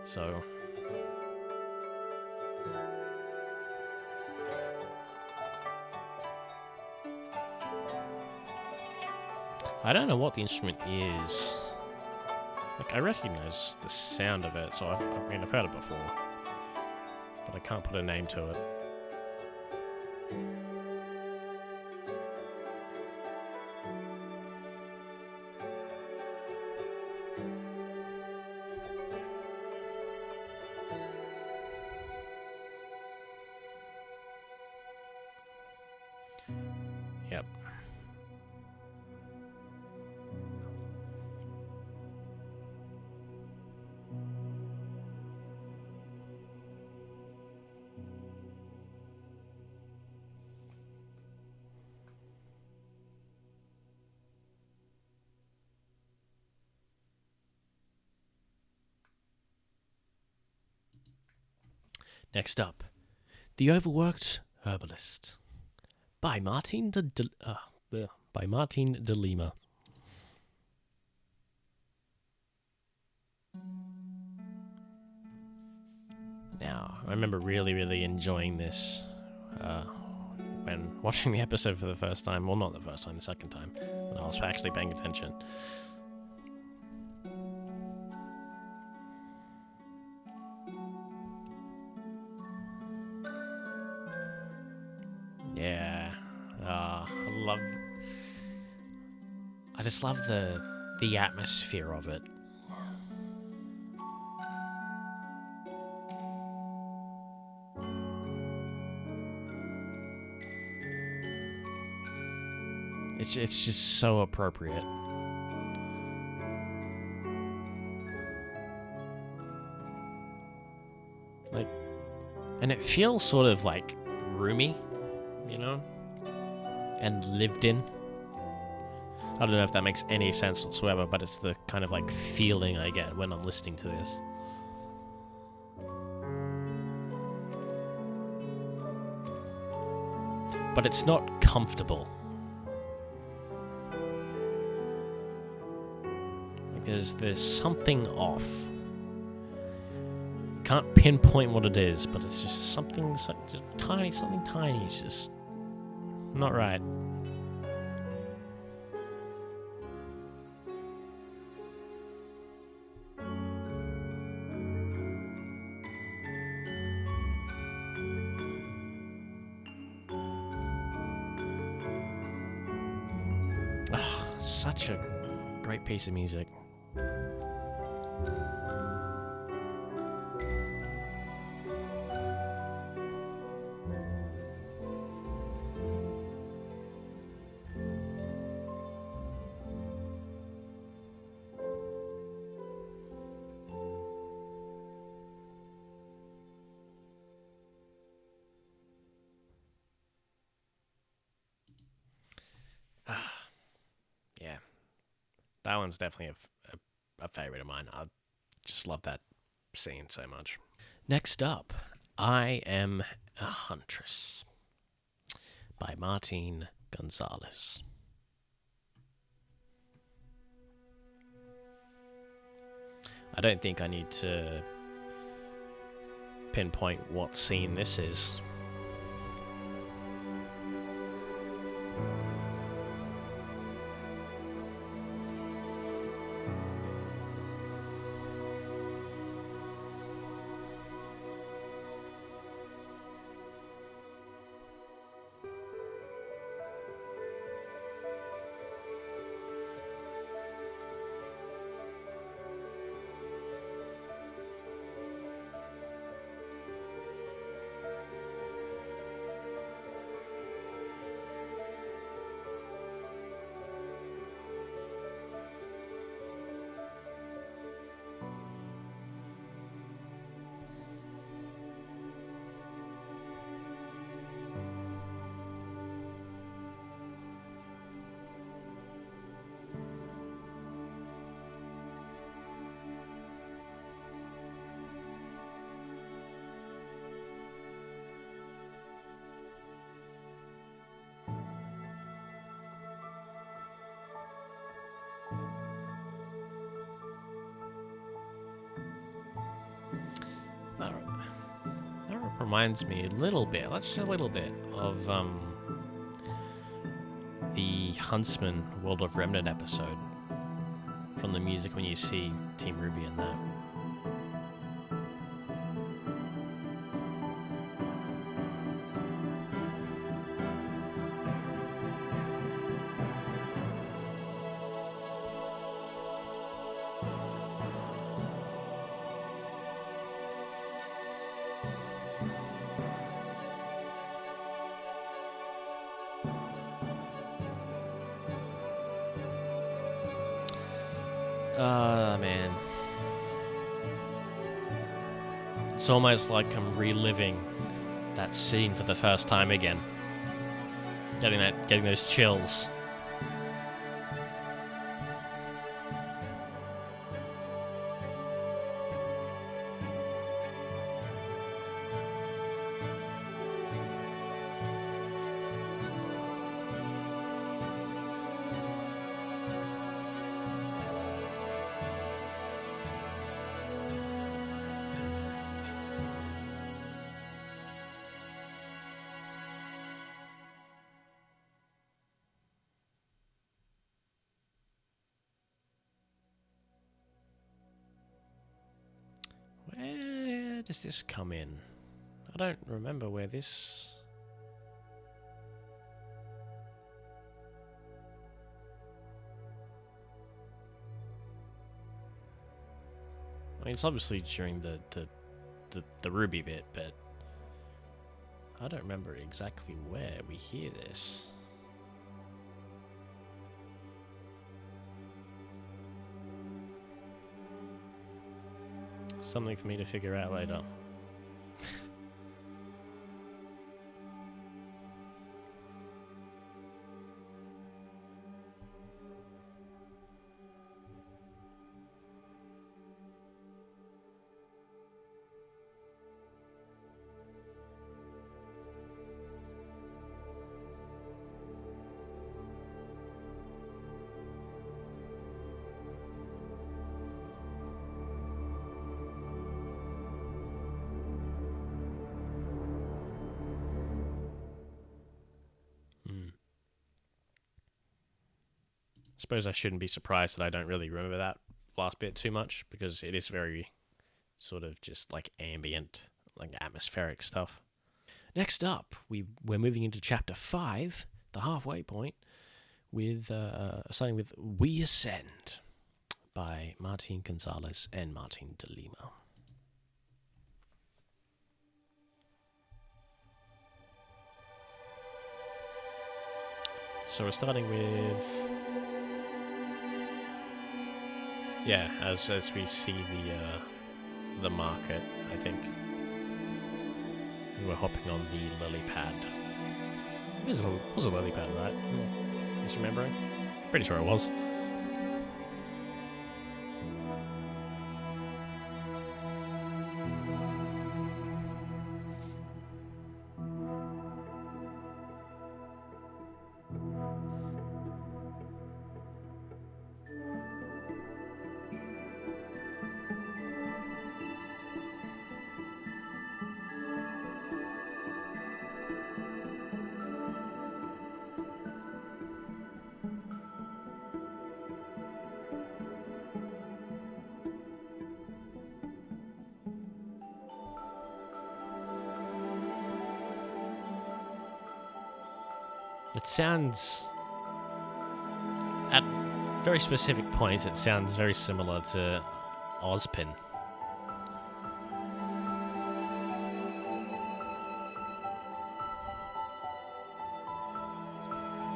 So... I don't know what the instrument is. Like, I recognize the sound of it, so I've heard it before. But I can't put a name to it. Next up, The Overworked Herbalist by Martin de Lima. Now, I remember really enjoying this when watching the episode for the first time. Well, not the first time, the second time, when I was actually paying attention. Yeah, I just love the atmosphere of it. It's just so appropriate. Like, and it feels sort of like roomy, you know, and lived in. I don't know if that makes any sense whatsoever, but it's the kind of like feeling I get when I'm listening to this. But it's not comfortable. There's something off. You can't pinpoint what it is, but it's just something tiny. It's just not right. Oh, such a great piece of music. Yeah, that one's definitely a favorite of mine. I just love that scene so much. Next up, I Am a Huntress by Martin Gonzalez. I don't think I need to pinpoint what scene this is. That reminds me a little bit, just a little bit, of the Huntsman World of Remnant episode from the music when you see Team RWBY in that. Man. It's almost like I'm reliving that scene for the first time again. Getting those chills. does this come in? I don't remember where this... I mean, it's obviously during the RWBY bit, but I don't remember exactly where we hear this. Something for me to figure out later. Suppose I shouldn't be surprised that I don't really remember that last bit too much, because it is very sort of just like ambient, like atmospheric stuff. Next up, we're moving into chapter 5, the halfway point, with starting with We Ascend by Martin Gonzalez and Martin de Lima. So we're starting with... yeah, as we see the market, I think. And we're hopping on the lily pad. It was a lily pad, right? Just remembering. Pretty sure it was. It sounds, at very specific points, it sounds very similar to Ozpin.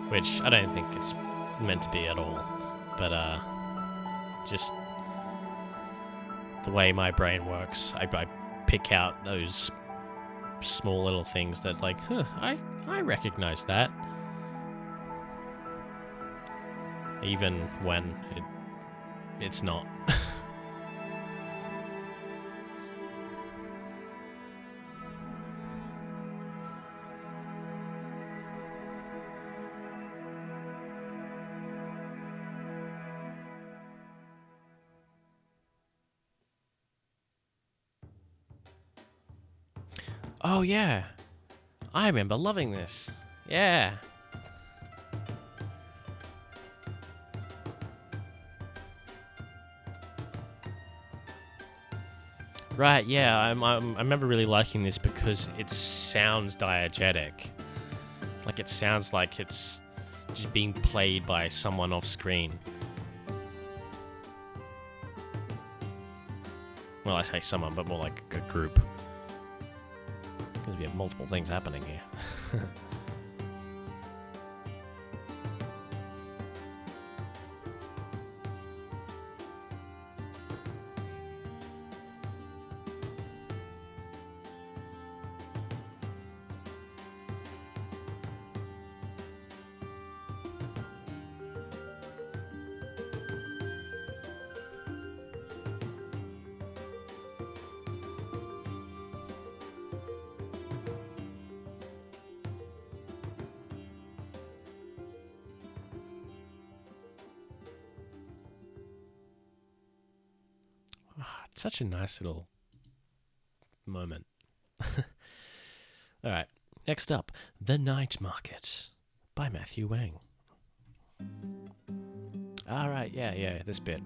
Which I don't think it's meant to be at all, but just the way my brain works, I pick out those small little things that like, I recognize that. Even when it's not. Oh yeah, I remember loving this. Yeah. Right, yeah, I remember really liking this because it sounds diegetic. Like, it sounds like it's just being played by someone off screen. Well, I say someone, but more like a group. Because we have multiple things happening here. It's such a nice little moment. Alright, next up, The Night Market by Matthew Wang. Alright, yeah, this bit.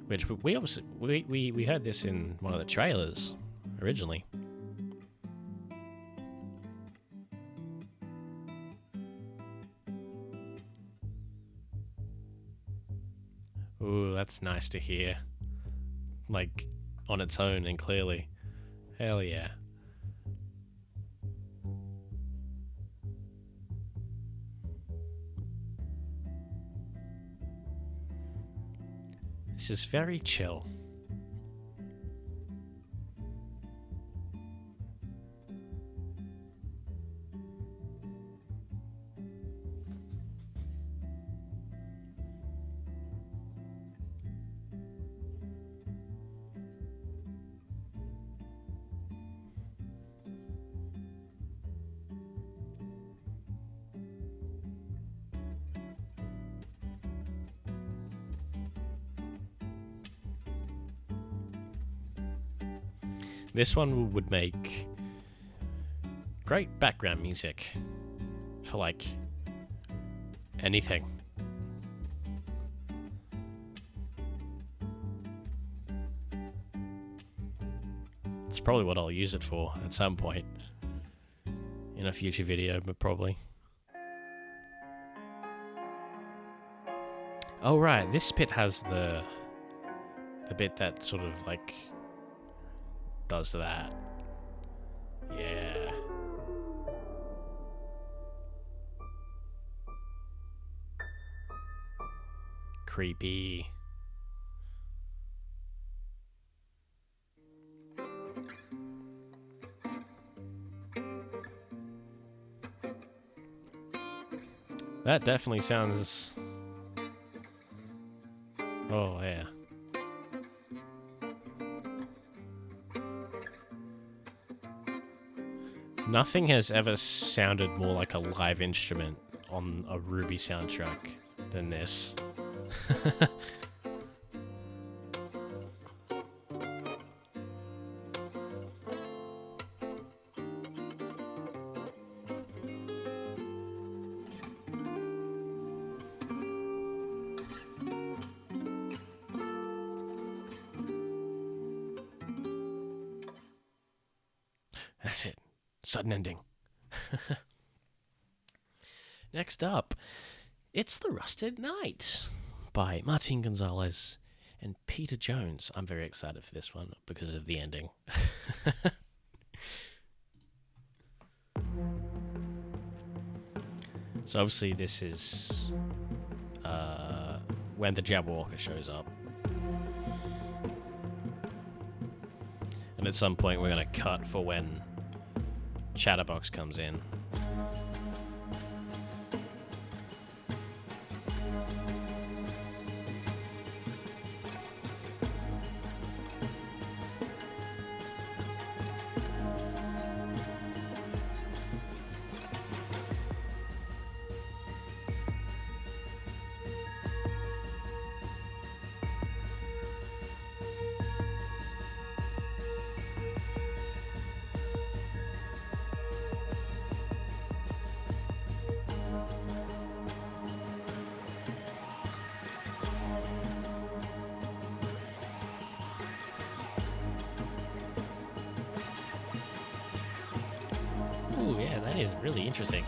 Which we obviously, we heard this in one of the trailers originally. Ooh, that's nice to hear. Like, on its own and clearly. Hell yeah. This is very chill. This one would make great background music for, like, anything. It's probably what I'll use it for at some point in a future video, but probably. Oh right, this bit has the bit that sort of like does that. Yeah. Creepy. That definitely sounds... Oh, yeah. Nothing has ever sounded more like a live instrument on a RWBY soundtrack than this. That's it. Sudden ending. Next up, it's The Rusted Knight by Martin Gonzalez and Peter Jones. I'm very excited for this one because of the ending. So obviously this is when the Jabberwocker shows up. And at some point we're going to cut for when Chatterbox comes in. Ooh, yeah, that is really interesting.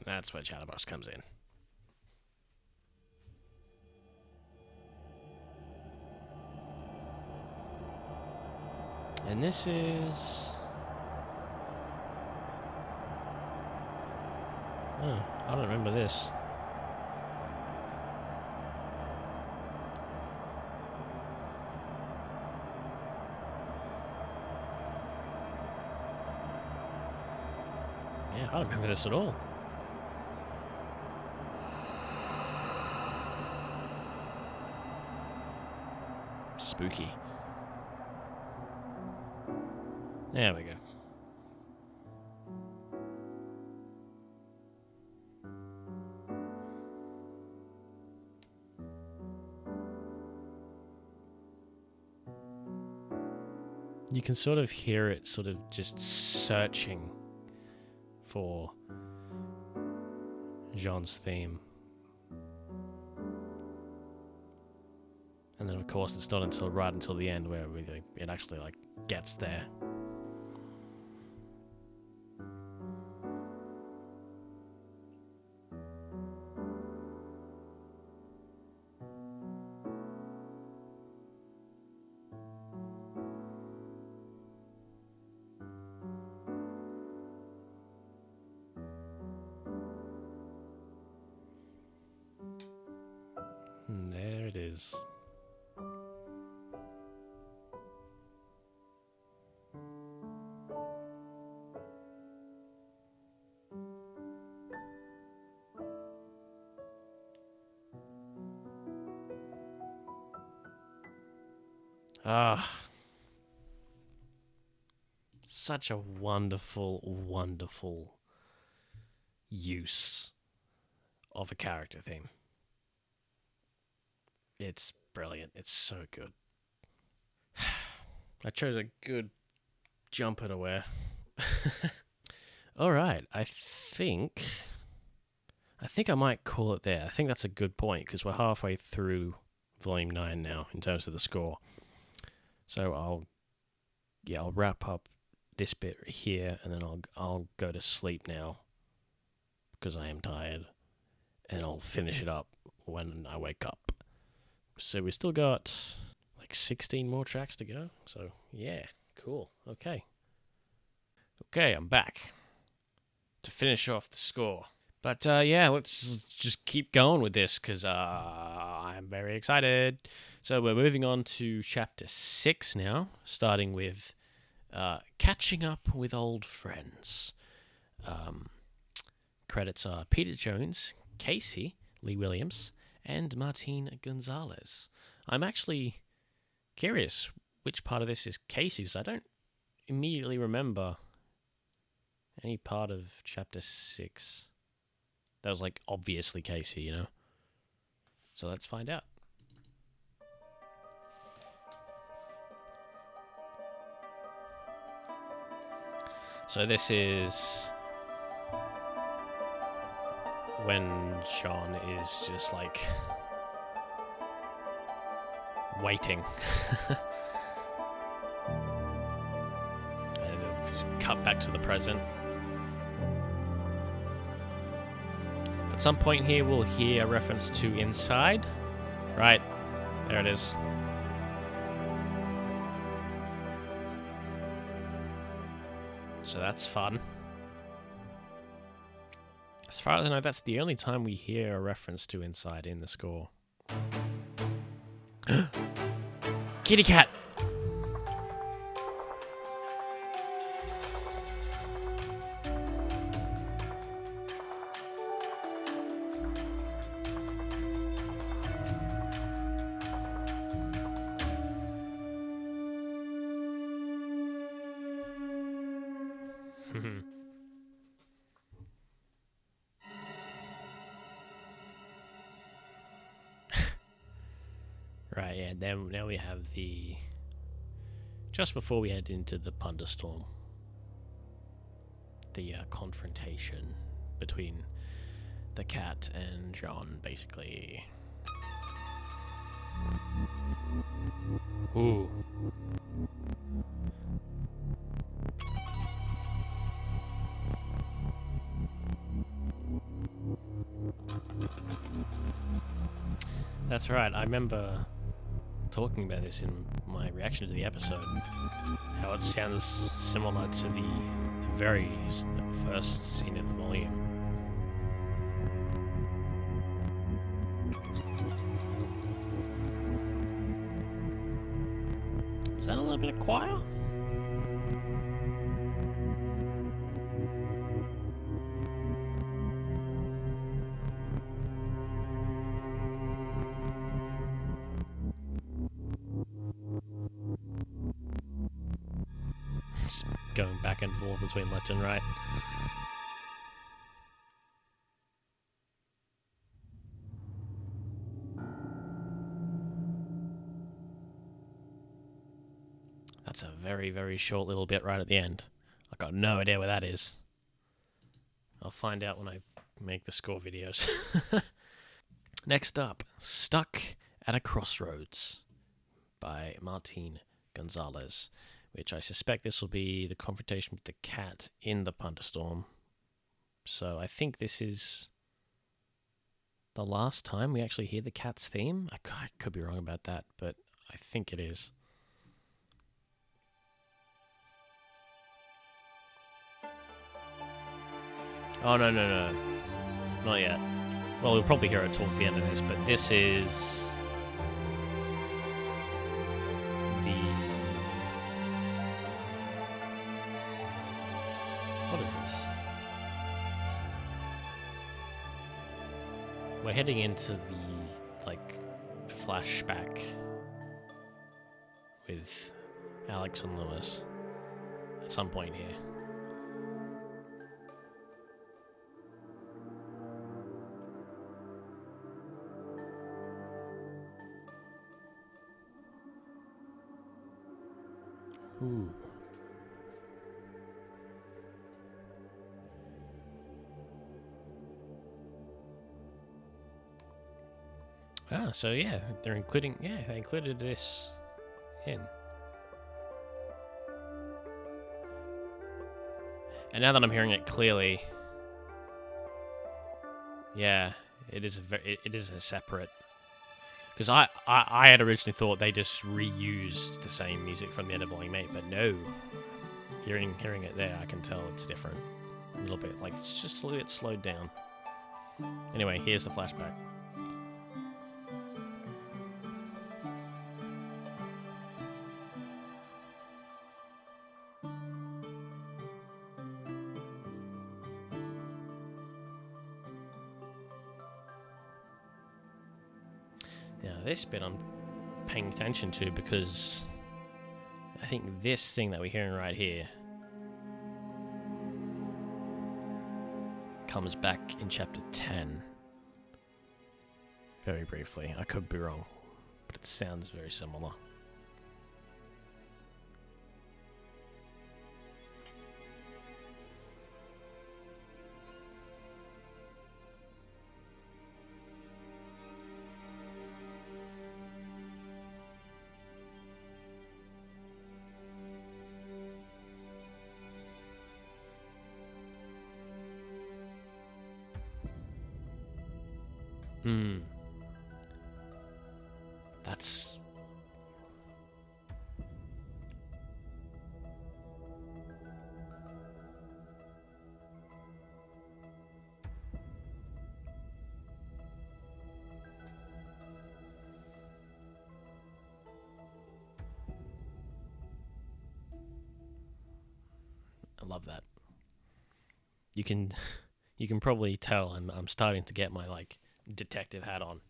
That's where Chatterbox comes in. And this is... Oh, I don't remember this. I don't remember this at all. Spooky. There we go. You can sort of hear it sort of just searching for Jean's theme. And then of course it's not until right until the end where it actually like gets there. And there it is. Ah, such a wonderful, wonderful use of a character theme. It's brilliant. It's so good. I chose a good jumper to wear. All right, I think I might call it there. I think that's a good point because we're halfway through Volume 9 now in terms of the score. So I'll wrap up this bit here, and then I'll go to sleep now because I am tired, and I'll finish it up when I wake up. So we still got like 16 more tracks to go. So yeah, cool. Okay, I'm back to finish off the score. But yeah, let's just keep going with this because I'm very excited. So we're moving on to Chapter 6 now, starting with Catching Up with Old Friends. Credits are Peter Jones, Casey, Lee Williams, and Martine Gonzalez. I'm actually curious which part of this is Casey's. I don't immediately remember any part of Chapter 6 that was like obviously Casey, you know? So let's find out. So this is when Sean is just like waiting. And it'll just cut back to the present. At some point here we'll hear a reference to Inside. Right, there it is. So that's fun. As far as I know, that's the only time we hear a reference to Inside in the score. Kitty cat! Right, yeah, then now we have the... Just before we head into the Thunderstorm. The confrontation between the cat and John, basically. Ooh. That's right, I remember talking about this in my reaction to the episode, how it sounds similar to the very first scene in the volume. Is that a little bit of choir? going back and forth between left and right. That's a very, very short little bit right at the end. I've got no idea where that is. I'll find out when I make the score videos. Next up, Stuck at a Crossroads by Martin Gonzalez, which I suspect this will be the confrontation with the cat in the Thunderstorm. So I think this is the last time we actually hear the cat's theme. I could be wrong about that, but I think it is. Oh, no. Not yet. Well, we'll probably hear it towards the end of this, but this is the... What is this? We're heading into the, like, flashback with Alex and Lewis at some point here. Ooh. Ah, so yeah, they included this in. And now that I'm hearing it clearly, yeah, it is a separate. Because I had originally thought they just reused the same music from the end of Volume 8, but no. Hearing it there, I can tell it's different. A little bit, like it's just a little bit slowed down. Anyway, here's the flashback. Now, this bit I'm paying attention to because I think this thing that we're hearing right here comes back in chapter 10. Very briefly. I could be wrong, but it sounds very similar. That's... I love that. You can probably tell I'm starting to get my like detective hat on.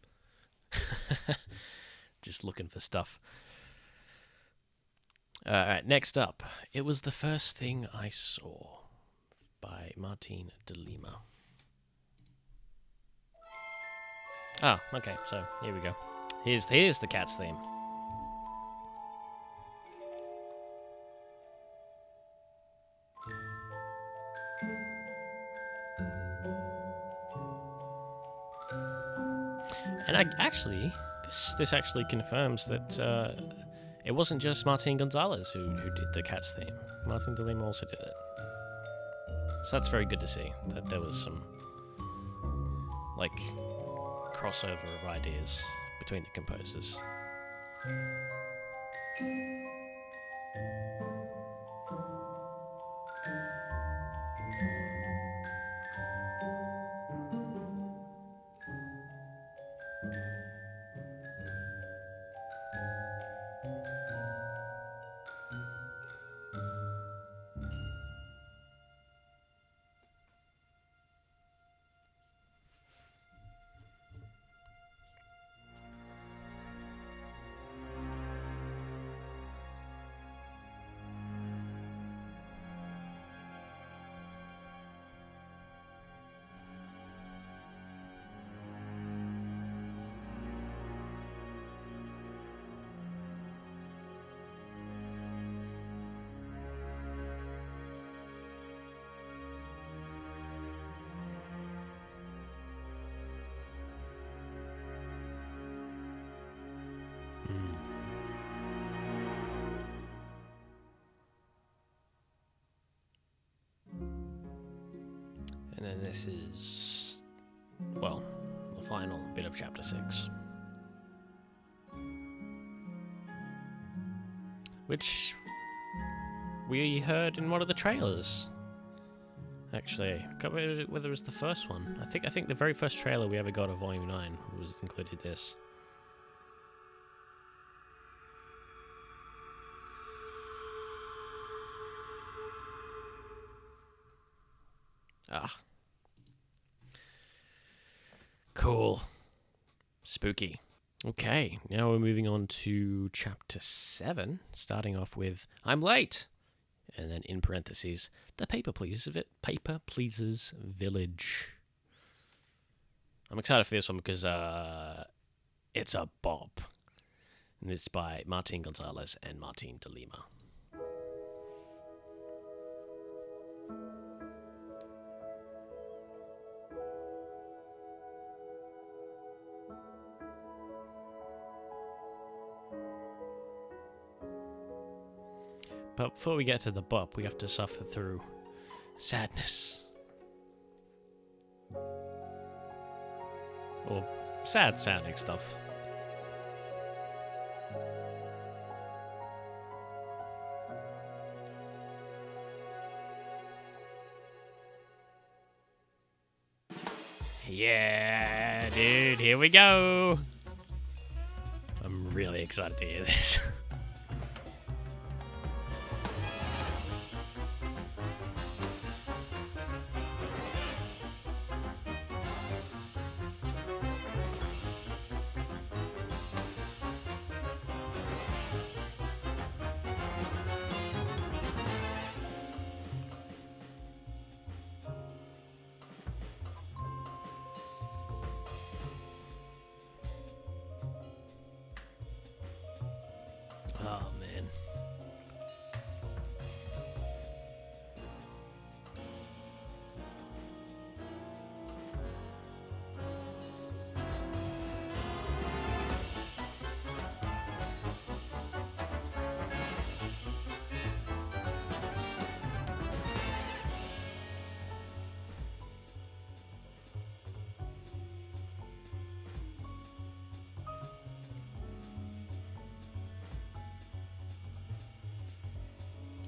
Just looking for stuff. Alright, next up. It Was the First Thing I Saw by Martin de Lima. Ah, okay, so here we go. Here's the cat's theme. And this actually confirms that it wasn't just Martin Gonzalez who did the cat's theme. Martin de Lima also did it. So that's very good to see, that there was some, like, crossover of ideas between the composers. And this is, well, the final bit of Chapter 6. Which we heard in one of the trailers. Actually, I can't remember whether it was the first one. I think the very first trailer we ever got of Volume 9 was included this. Ah. Cool. Spooky. Okay, now we're moving on to Chapter 7, starting off with I'm late! And then in parentheses, the Paper Pleasers Village. I'm excited for this one because it's a bop. And it's by Martin Gonzalez and Martin de Lima. But before we get to the bop, we have to suffer through sadness. Or sad sounding stuff. Yeah, dude, here we go. I'm really excited to hear this. Oh, man.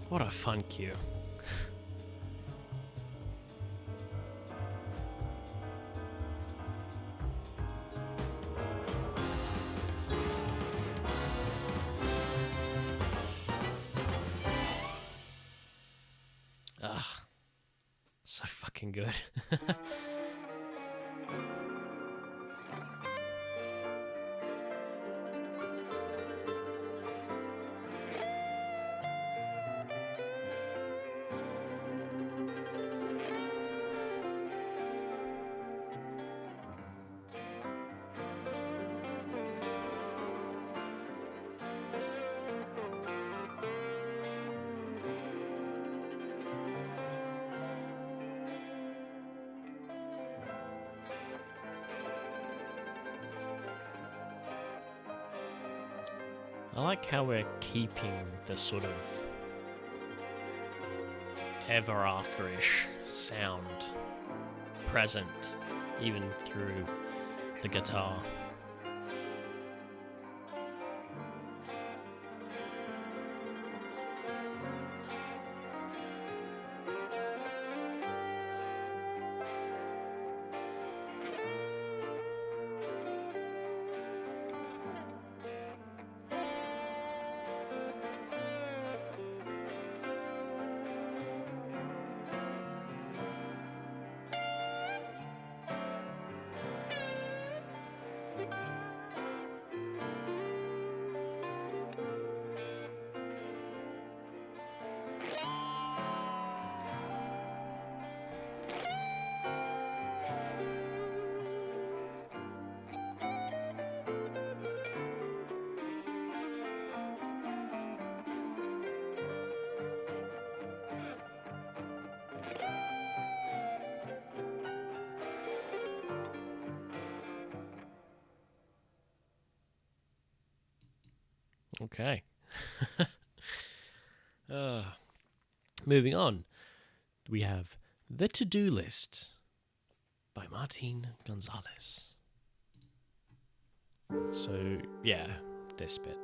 What a fun cue. Ah, so fucking good. I like how we're keeping the sort of ever afterish sound present, even through the guitar. Okay. Moving on, we have the to-do list by Martin Gonzalez. So, yeah, this bit.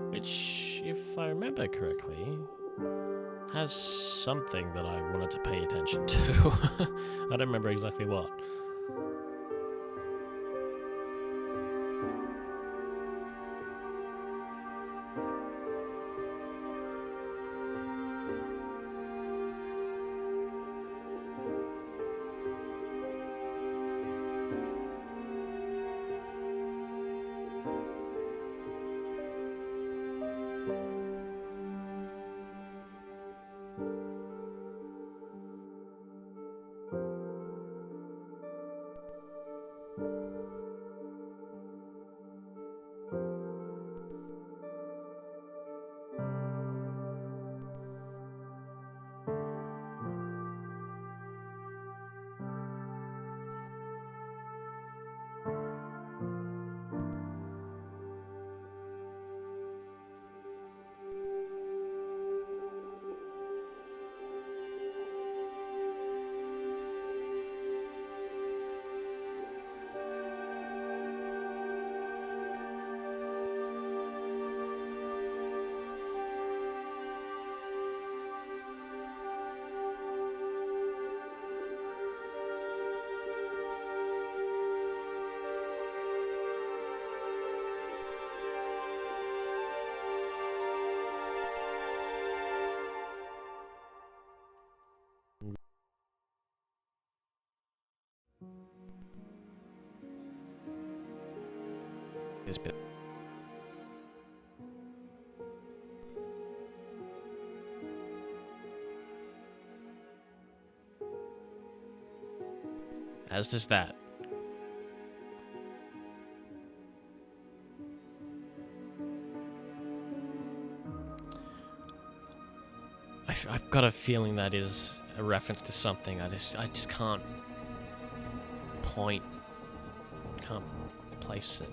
Which, if I remember correctly, has something that I wanted to pay attention to. I don't remember exactly what. This bit. As does that. I've got a feeling that is a reference to something. I just can't place it.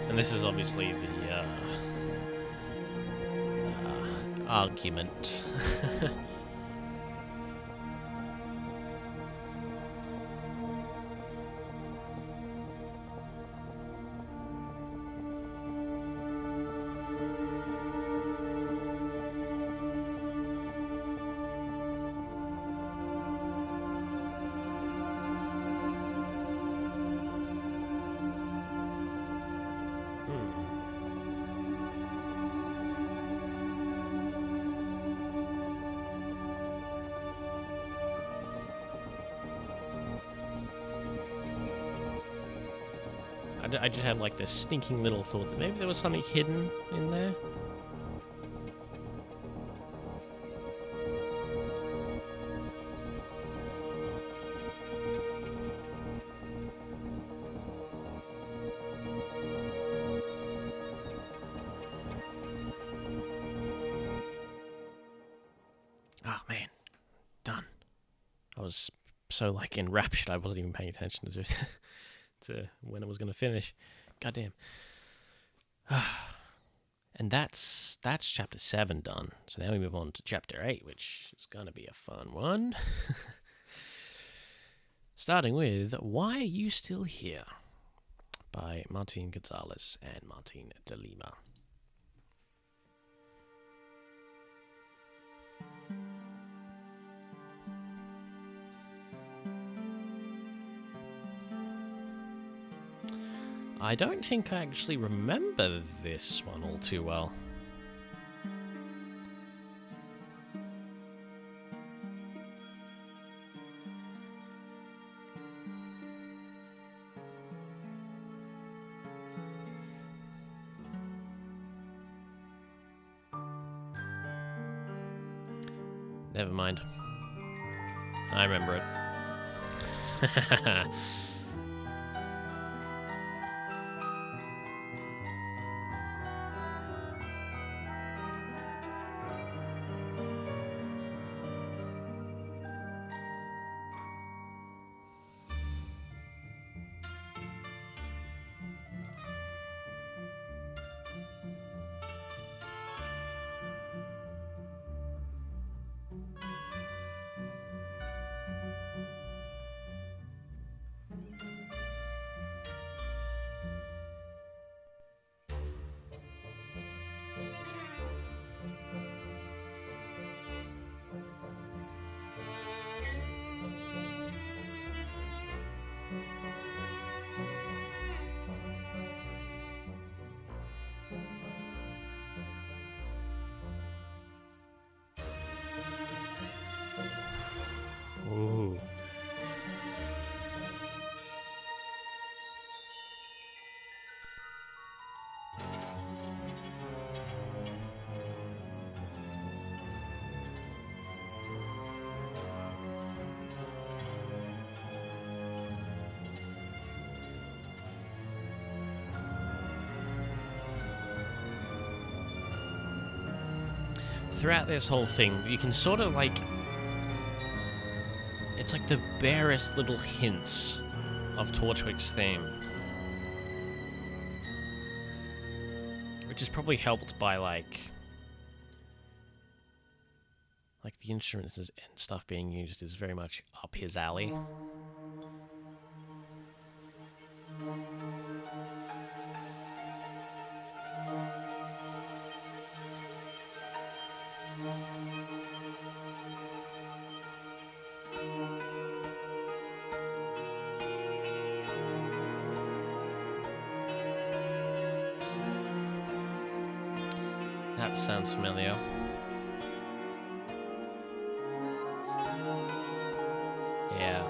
And this is obviously the argument. I just had like this stinking little thought that maybe there was something hidden in there. Oh man, done. I was so like enraptured I wasn't even paying attention to it. To when it was going to finish. Goddamn. And that's chapter 7 done. So now we move on to chapter 8, which is going to be a fun one. Starting with Why Are You Still Here? By Martin Gonzalez and Martin de Lima. I don't think I actually remember this one all too well. Never mind. I remember it. throughout this whole thing, you can sort of like... It's like the barest little hints of Torchwick's theme. Which is probably helped by like the instruments and stuff being used is very much up his alley. That sounds familiar. Yeah.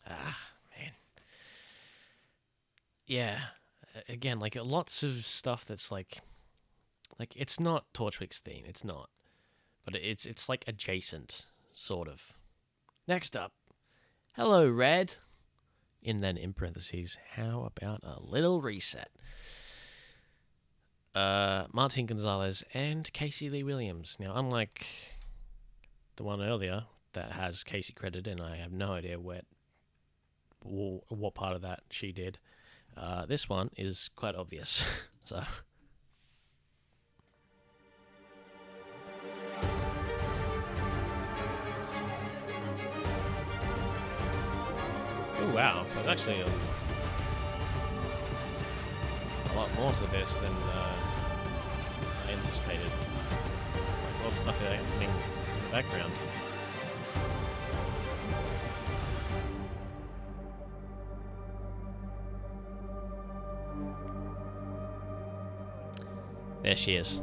Ah, man. Yeah. Again, like lots of stuff that's like it's not Torchwick's theme. It's not, but it's like adjacent, sort of. Next up, hello, Red. And then in parentheses, how about a little reset? Martin Gonzalez and Casey Lee Williams. Now, unlike the one earlier that has Casey credited, and I have no idea what part of that she did, this one is quite obvious. So. Oh wow, there's actually a lot more to this than I anticipated. Like, lots of stuff happening in the background. There she is.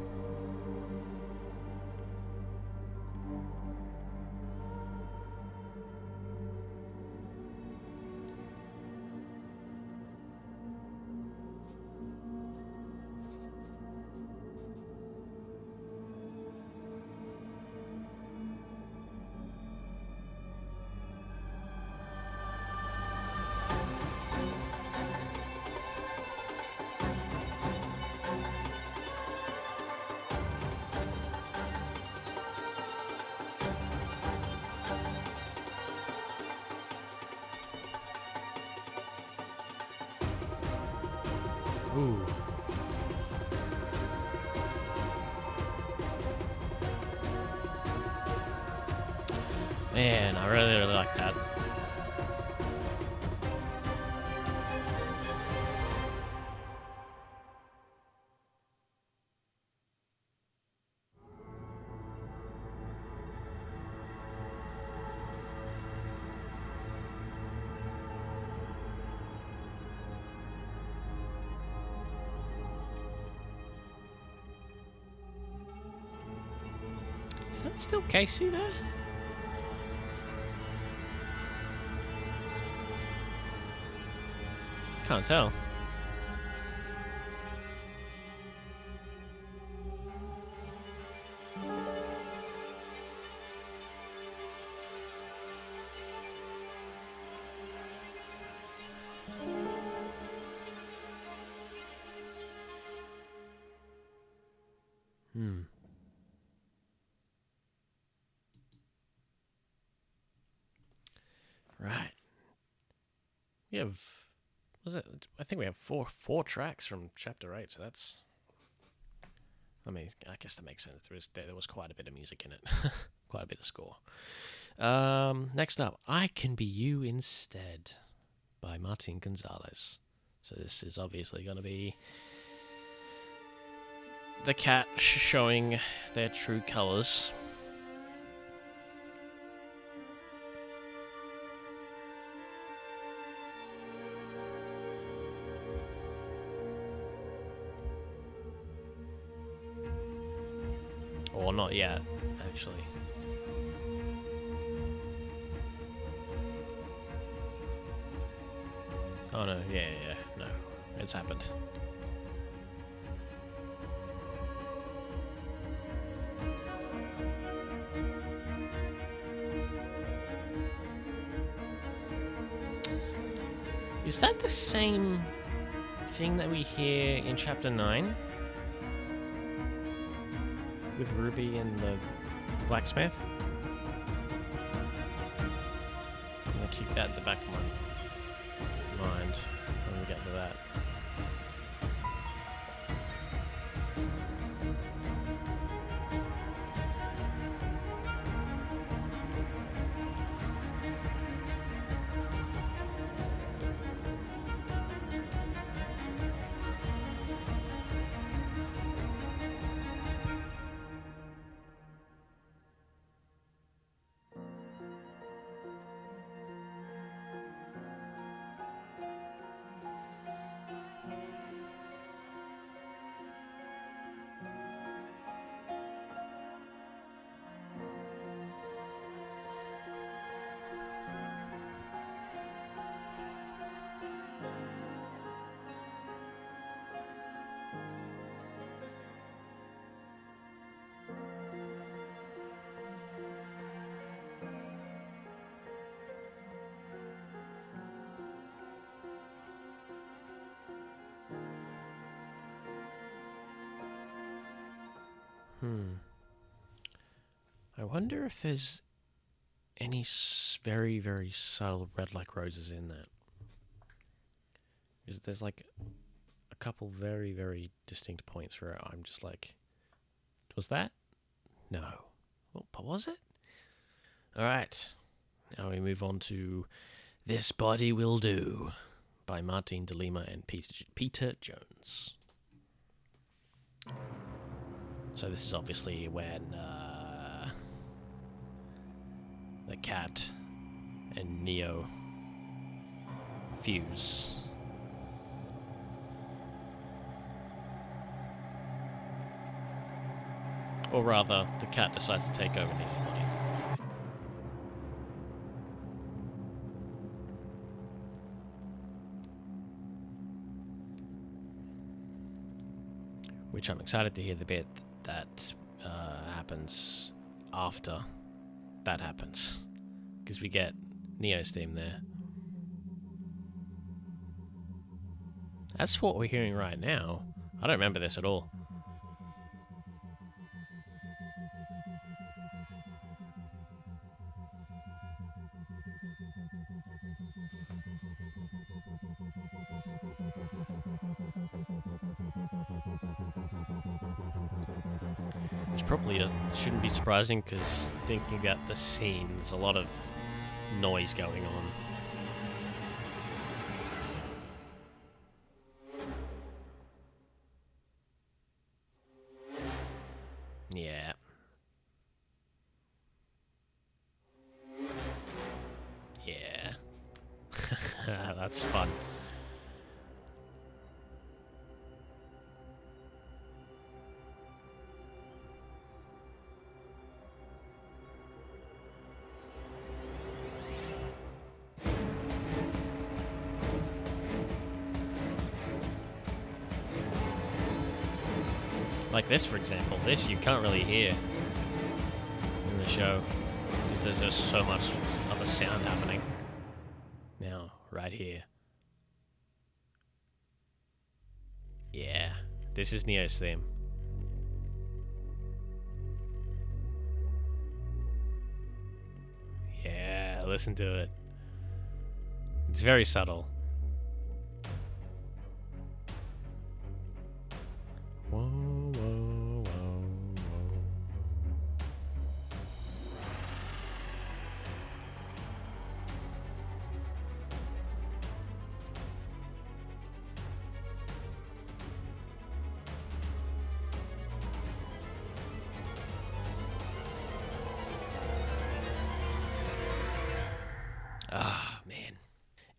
Ooh. Man, I really like that. Is that still Casey there? Can't tell. Right. We have, I think we have four tracks from Chapter 8, so that's, I mean, I guess that makes sense. There was quite a bit of music in it. Quite a bit of score. Next up, I Can Be You Instead by Martin Gonzalez. So this is obviously going to be the cat showing their true colors. Or not yet, actually. Oh no, yeah, no. It's happened. Is that the same thing that we hear in Chapter 9? With Ruby and the blacksmith? I'm gonna keep that at the back of my mind when we get to that. I wonder if there's any very, very subtle red like roses in that. Because there's like a couple very, very distinct points where I'm just like, was that? No. Well, was it? Alright. Now we move on to This Body Will Do by Martin de Lima and Peter Jones. So this is obviously when the cat and Neo fuse. Or rather, the cat decides to take over Neo's body. Which I'm excited to hear the bit that happens after that happens, because we get Neo's theme there. That's what we're hearing right now. I don't remember this at all. Which probably shouldn't be surprising, because thinking about the scene, there's a lot of noise going on. Yeah. Yeah. That's fun. Like this, for example. This you can't really hear in the show, because there's just so much other sound happening. Now, right here. Yeah, this is Neo's theme. Yeah, listen to it. It's very subtle. Whoa, whoa, whoa, whoa.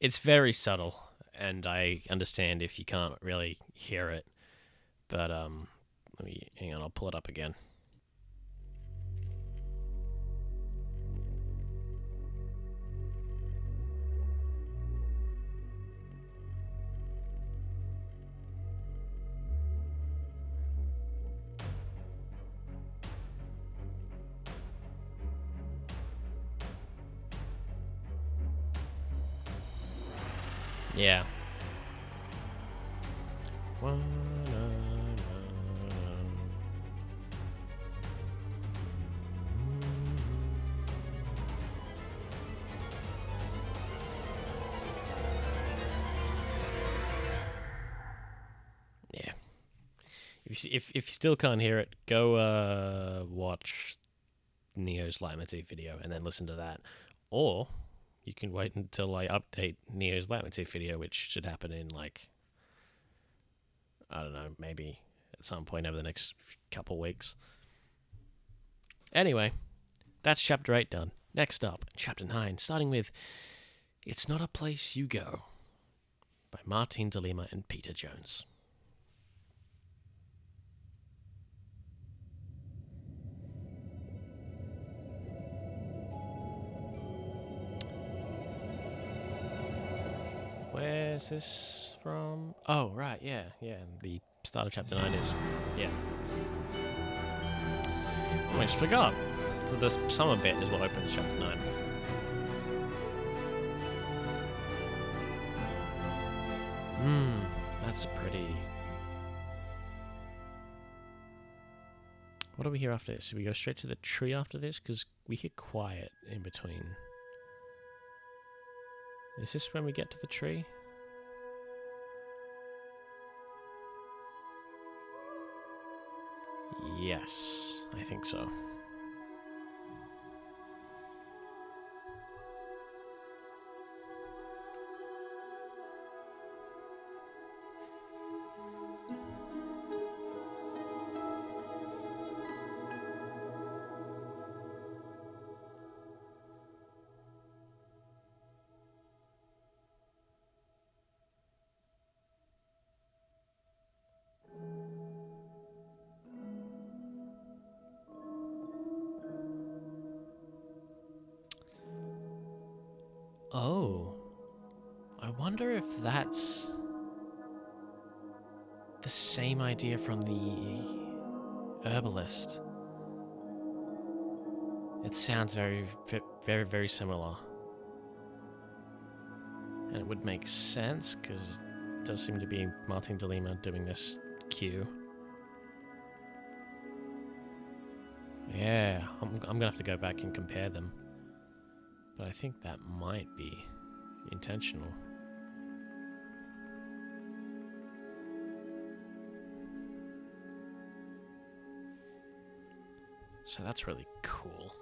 It's very subtle, and I understand if you can't really hear it. But let me hang on. I'll pull it up again. Yeah. Yeah. If you still can't hear it, go watch Neo's leitmotif video and then listen to that, or you can wait until I update Neo's leitmotif video, which should happen in like, I don't know, maybe at some point over the next couple weeks. Anyway, that's chapter 8 done. Next up, chapter 9, starting with It's Not a Place You Go by Martine de Lima and Peter Jones. Where's this from? Oh, right, yeah. The start of chapter 9 is, yeah. I just forgot. So the summer bit is what opens chapter 9. That's pretty. What do we hear after this? Should we go straight to the tree after this? Because we hear quiet in between. Is this when we get to the tree? Yes, I think so. Oh, I wonder if that's the same idea from the Herbalist. It sounds very, very, very similar. And it would make sense, because it does seem to be Martine de Lima doing this cue. Yeah, I'm gonna have to go back and compare them. But I think that might be intentional. So that's really cool.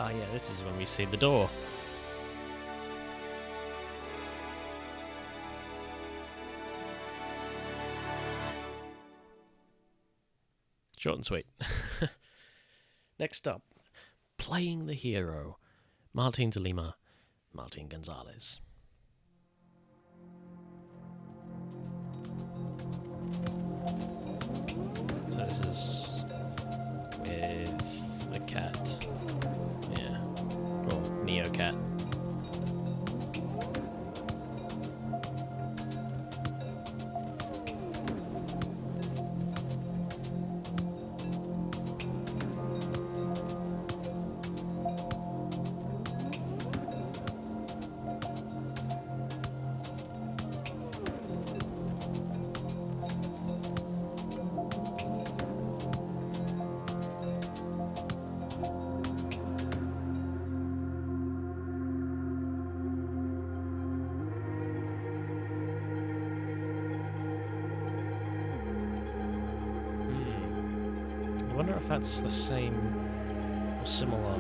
Ah, yeah, this is when we see the door. Short and sweet. Next up, Playing the Hero, Martine de Lima, Martin Gonzalez. wonder if that's the same or similar,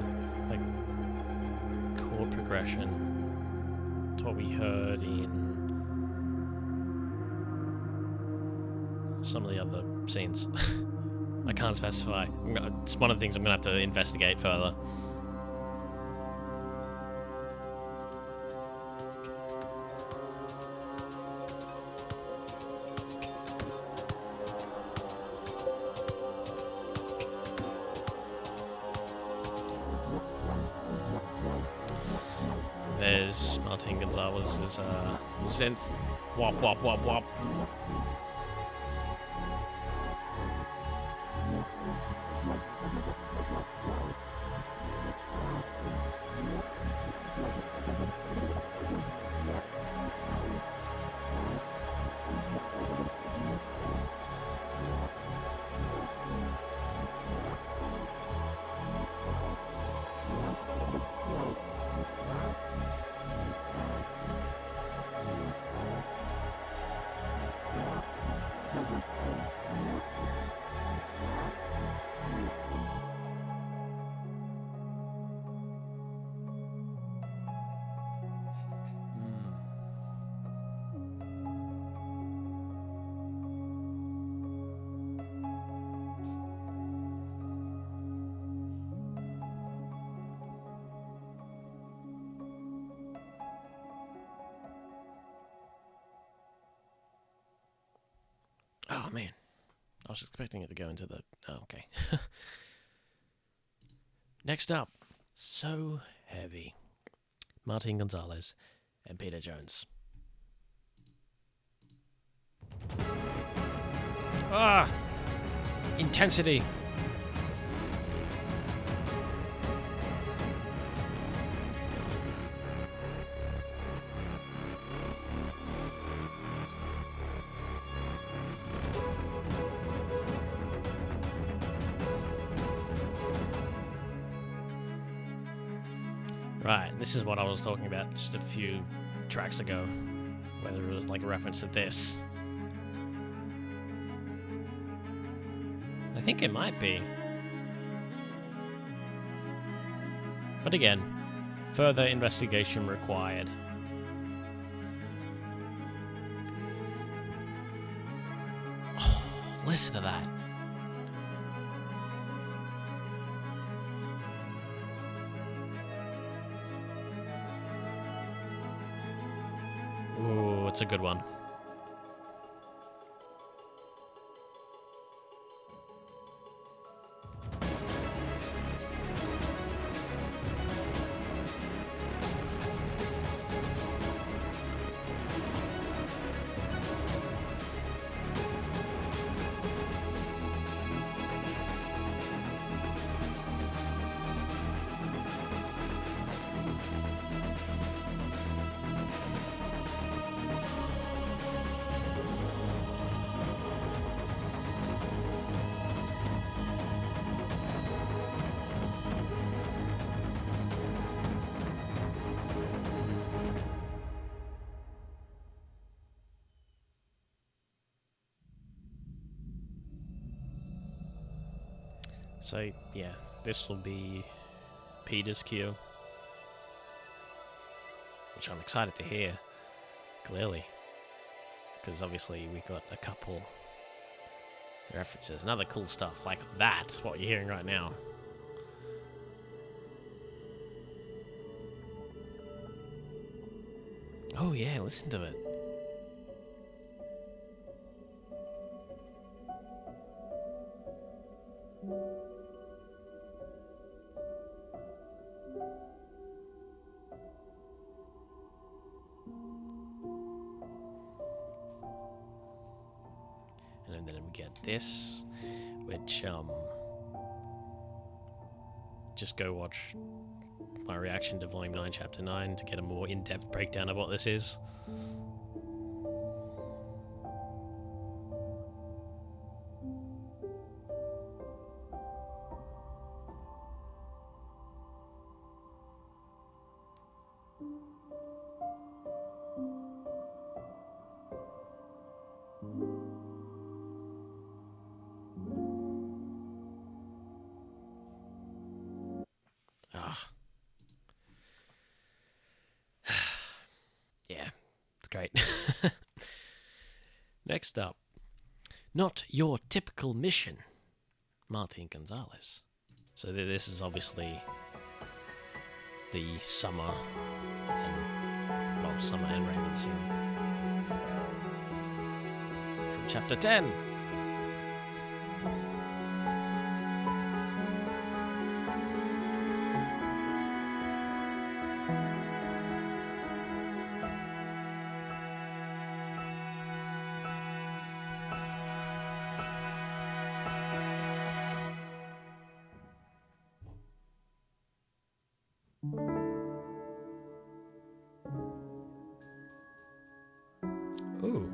like, chord progression to what we heard in some of the other scenes. I can't specify. It's one of the things I'm going to have to investigate further. There's Martin Gonzalez's synth. Wop, wop, wop, wop. Oh man, I was expecting it to go into the... Oh, okay. Next up, So Heavy. Martin Gonzalez and Peter Jones. Ah! Intensity! Right, this is what I was talking about just a few tracks ago, whether it was like a reference to this. I think it might be. But again, further investigation required. Oh, listen to that. Ooh, it's a good one. So, yeah, this will be Peter's cue, which I'm excited to hear, clearly, because obviously we got a couple references and other cool stuff like that, what you're hearing right now. Oh yeah, listen to it. And then we get this, which, just go watch my reaction to Volume 9, Chapter 9 to get a more in-depth breakdown of what this is. Great. Next up, Not Your Typical Mission, Martin Gonzalez. So this is obviously the Summer and Raven scene from chapter 10. Ooh,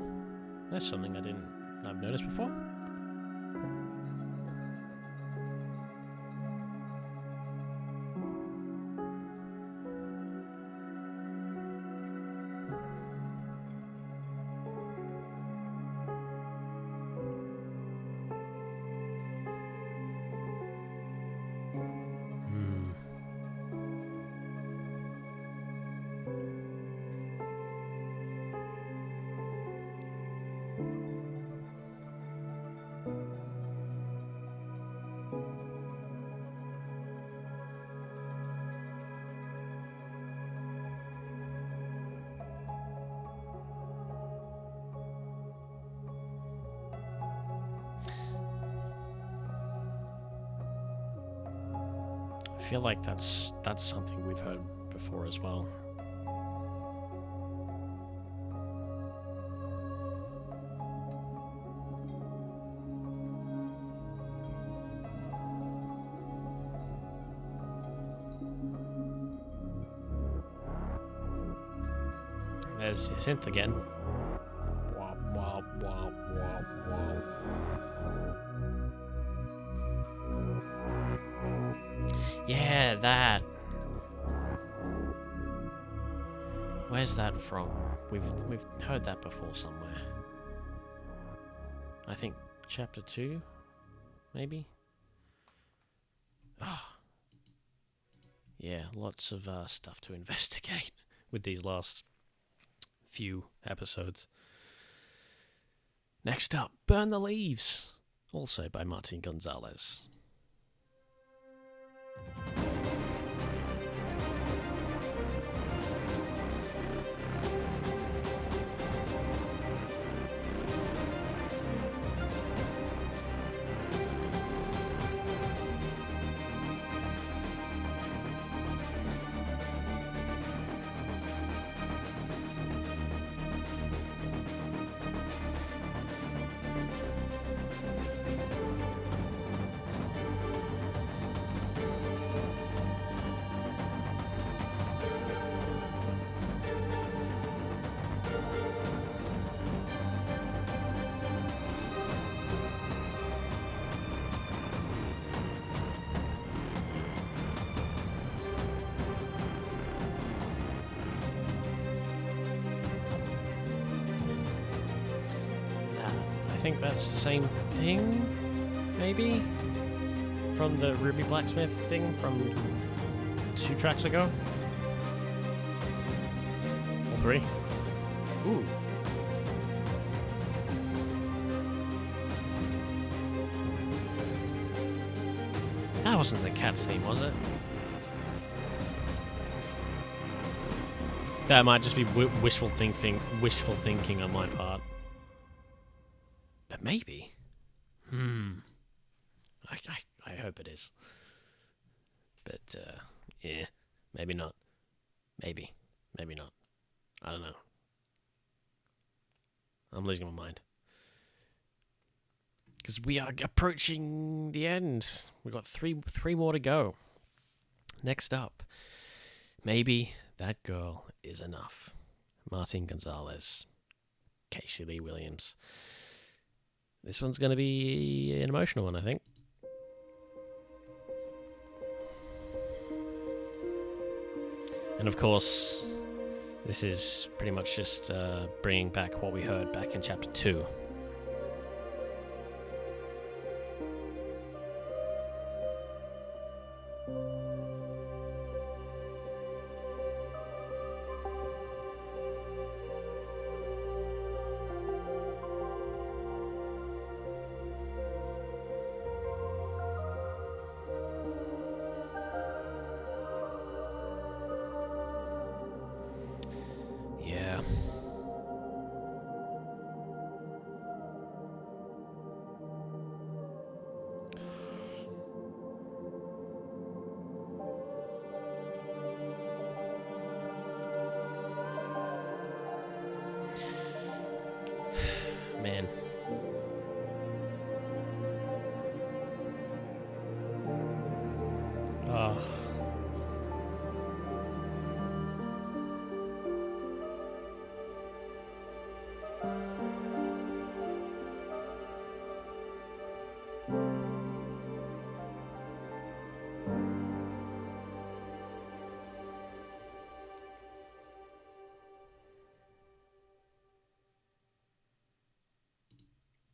that's something I've noticed before. I feel like that's something we've heard before as well. There's the synth again. Wah, wah, wah, wah, wah. Yeah, that. Where's that from? We've heard that before somewhere. I think chapter 2, maybe. Ah, yeah, lots of stuff to investigate with these last few episodes. Next up, Burn the Leaves, also by Martin Gonzalez. I think that's the same thing, maybe? From the Ruby Blacksmith thing from 2 tracks ago? Or 3? Ooh. That wasn't the cat's theme, was it? That might just be wishful thinking on my part. But maybe. I hope it is. But, yeah. Maybe not. Maybe not. I don't know. I'm losing my mind. Because we are approaching the end. We've got three more to go. Next up. Maybe That Girl Is Enough. Martin Gonzalez. Casey Lee Williams. This one's going to be an emotional one, I think. And of course, this is pretty much just bringing back what we heard back in chapter 2. Ugh.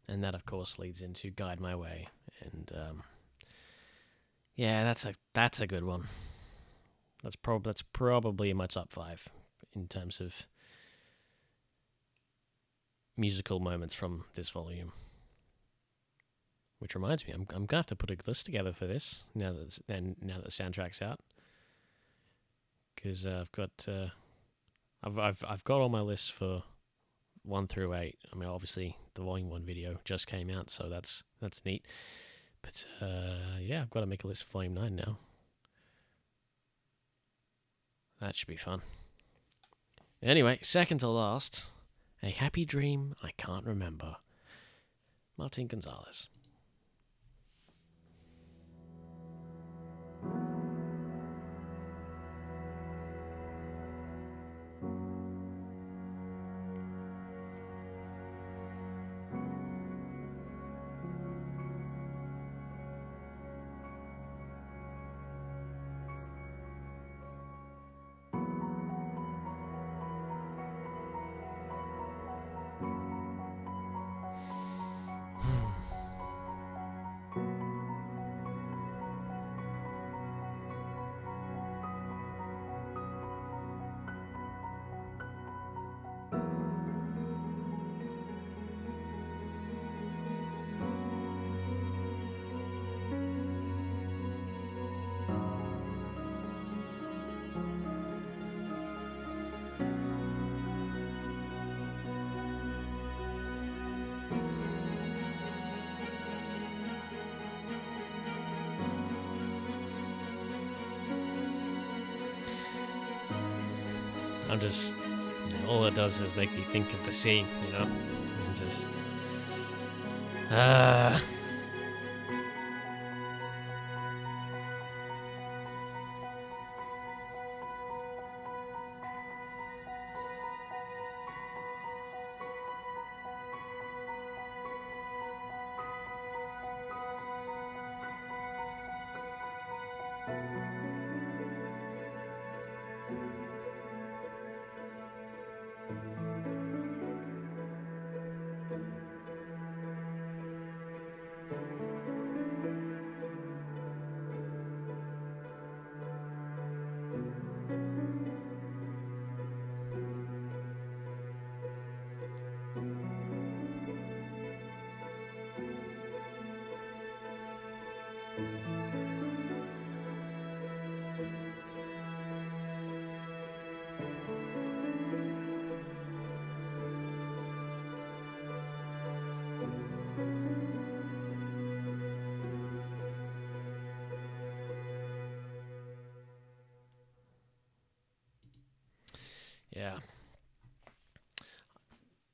And that, of course, leads into Guide My Way, and yeah, that's a good one. That's probably in my top 5 in terms of musical moments from this volume. Which reminds me, I'm gonna have to put a list together for this now that the soundtrack's out, because I've got all my lists for 1 through 8. I mean, obviously the Volume 1 video just came out, so that's neat. But yeah, I've got to make a list for Volume 9 now. That should be fun. Anyway, second to last, A Happy Dream I Can't Remember. Martin Gonzalez. I'm just, all it does is make me think of the scene, you know? And just, yeah.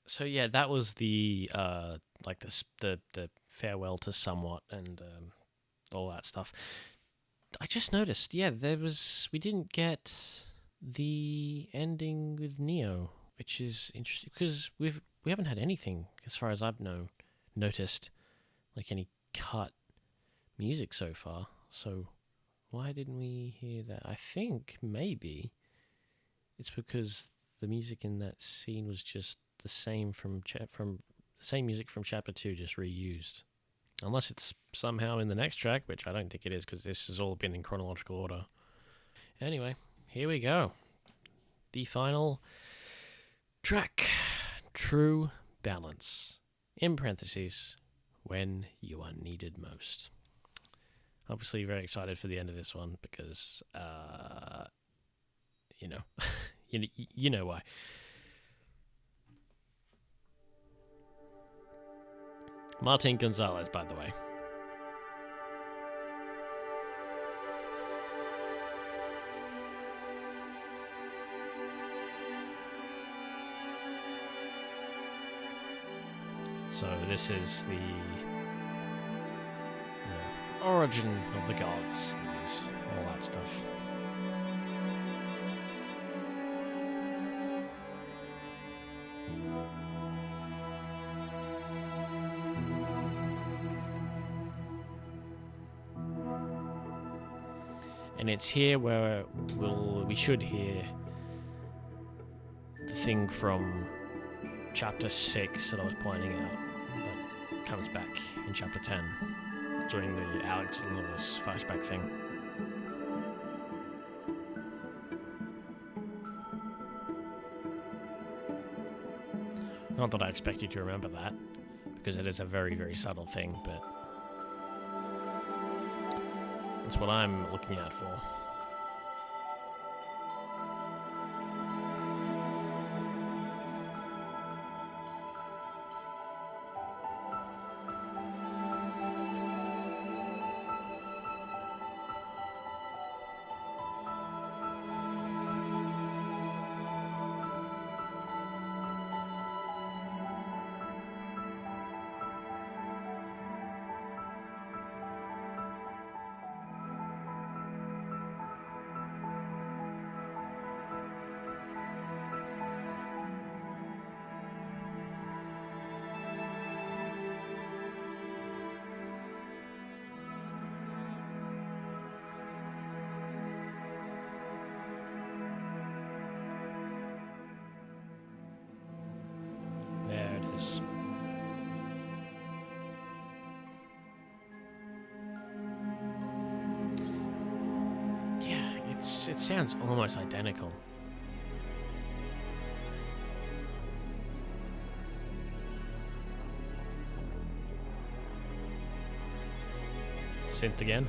So yeah, that was the like the farewell to Somewhat and all that stuff. I just noticed, yeah, we didn't get the ending with Neo, which is interesting because we haven't had anything as far as I've noticed, like any cut music so far. So why didn't we hear that? I think maybe it's because the music in that scene was just the same from the same music from Chapter 2, just reused. Unless it's somehow in the next track, which I don't think it is, because this has all been in chronological order. Anyway, here we go. The final track, True Balance. In parentheses, when you are needed most. Obviously very excited for the end of this one, because, you know, you know why. Martin Gonzalez, by the way. So this is the origin of the gods. all that stuff. And it's here where we should hear the thing from chapter 6 that I was pointing out that comes back in chapter 10 during the Alex and Lewis flashback thing. Not that I expect you to remember that, because it is a very, very subtle thing, but that's what I'm looking out for. It sounds almost identical. Synth again.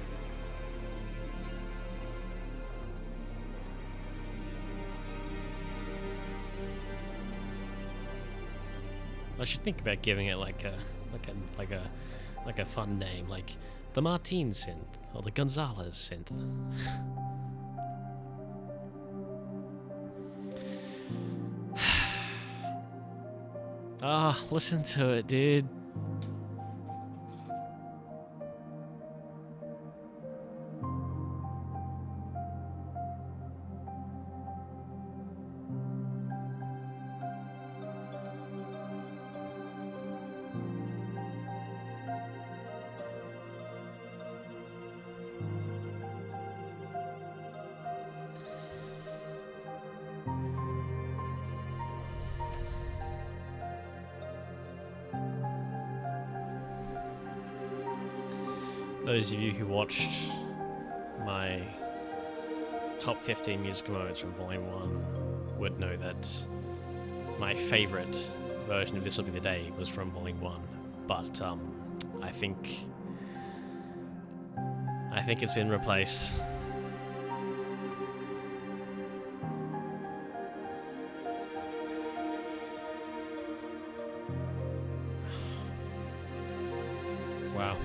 I should think about giving it like a fun name, like the Martine synth or the Gonzalez synth. Ah, listen to it, dude. Those of you who watched my top 15 musical moments from Volume 1 would know that my favourite version of This Will Be the Day was from Volume 1, but I think it's been replaced. Wow.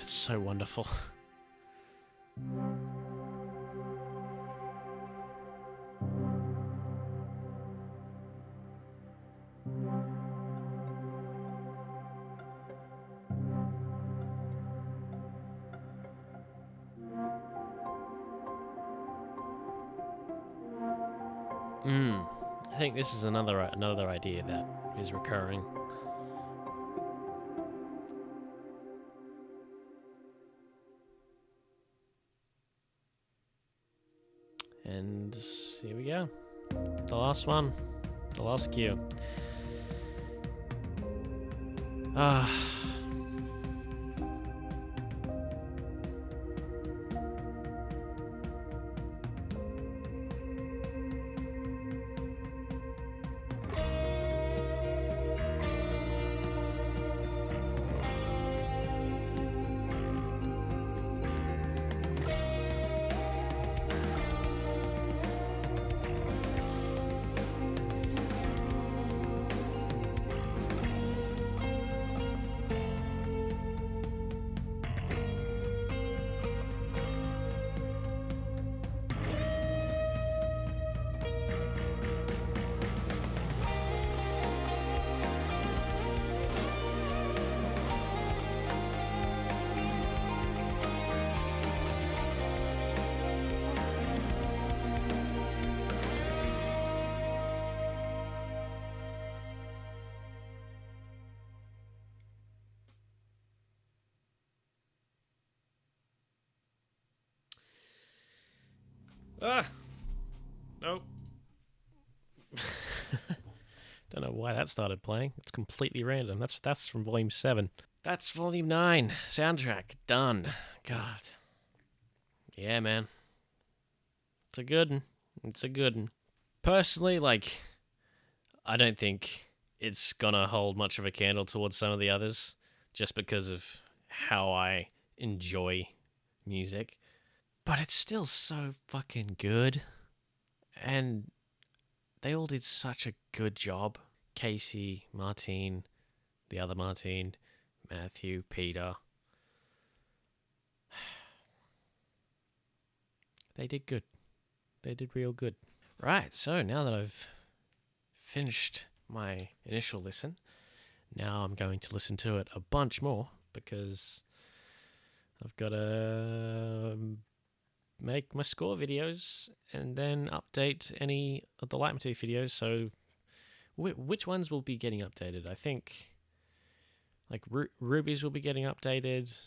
So wonderful. I think this is another idea that is recurring. And here we go. The last one. The last cue. Ah! Nope. Don't know why that started playing. It's completely random. That's from Volume 7. That's Volume 9. Soundtrack. Done. God. Yeah, man. It's a good one. It's a good one. Personally, like, I don't think it's gonna hold much of a candle towards some of the others, just because of how I enjoy music. But it's still so fucking good. And they all did such a good job. Casey, Martine, the other Martine, Matthew, Peter. They did good. They did real good. Right, so now that I've finished my initial listen, now I'm going to listen to it a bunch more because I've got to make my score videos and then update any of the leitmotif videos. So which ones will be getting updated? I think like Ruby's will be getting updated.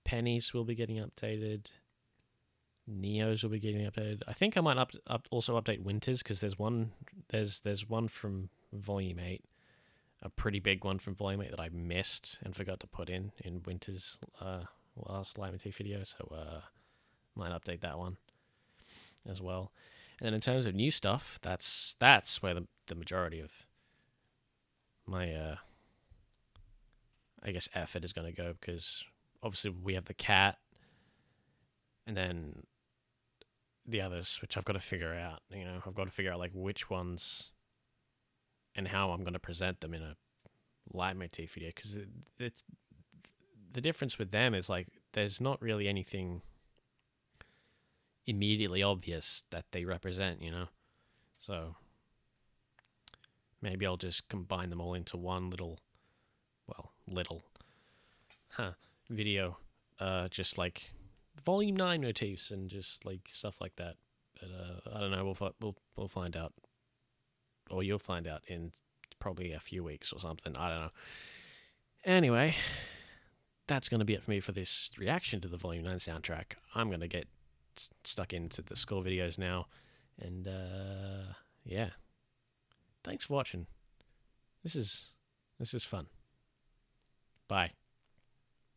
Penny's will be getting updated. Neo's will be getting updated. I think I might also update Winter's because there's one from Volume 8, a pretty big one from Volume 8 that I missed and forgot to put in Winter's last leitmotif video, so might update that one as well. And then in terms of new stuff, that's where the majority of my I guess effort is going to go, because obviously we have the cat and then the others, which I've got to figure out. You know, I've got to figure out like which ones and how I'm going to present them in a leitmotif video, because it's the difference with them is like there's not really anything immediately obvious that they represent, you know. So maybe I'll just combine them all into one little video, just like Volume 9 motifs and just like stuff like that. But I don't know. We'll find out, or you'll find out in probably a few weeks or something. I don't know. Anyway, that's going to be it for me for this reaction to the Volume 9 soundtrack. I'm going to get stuck into the score videos now, and yeah. Thanks for watching. This is fun. Bye.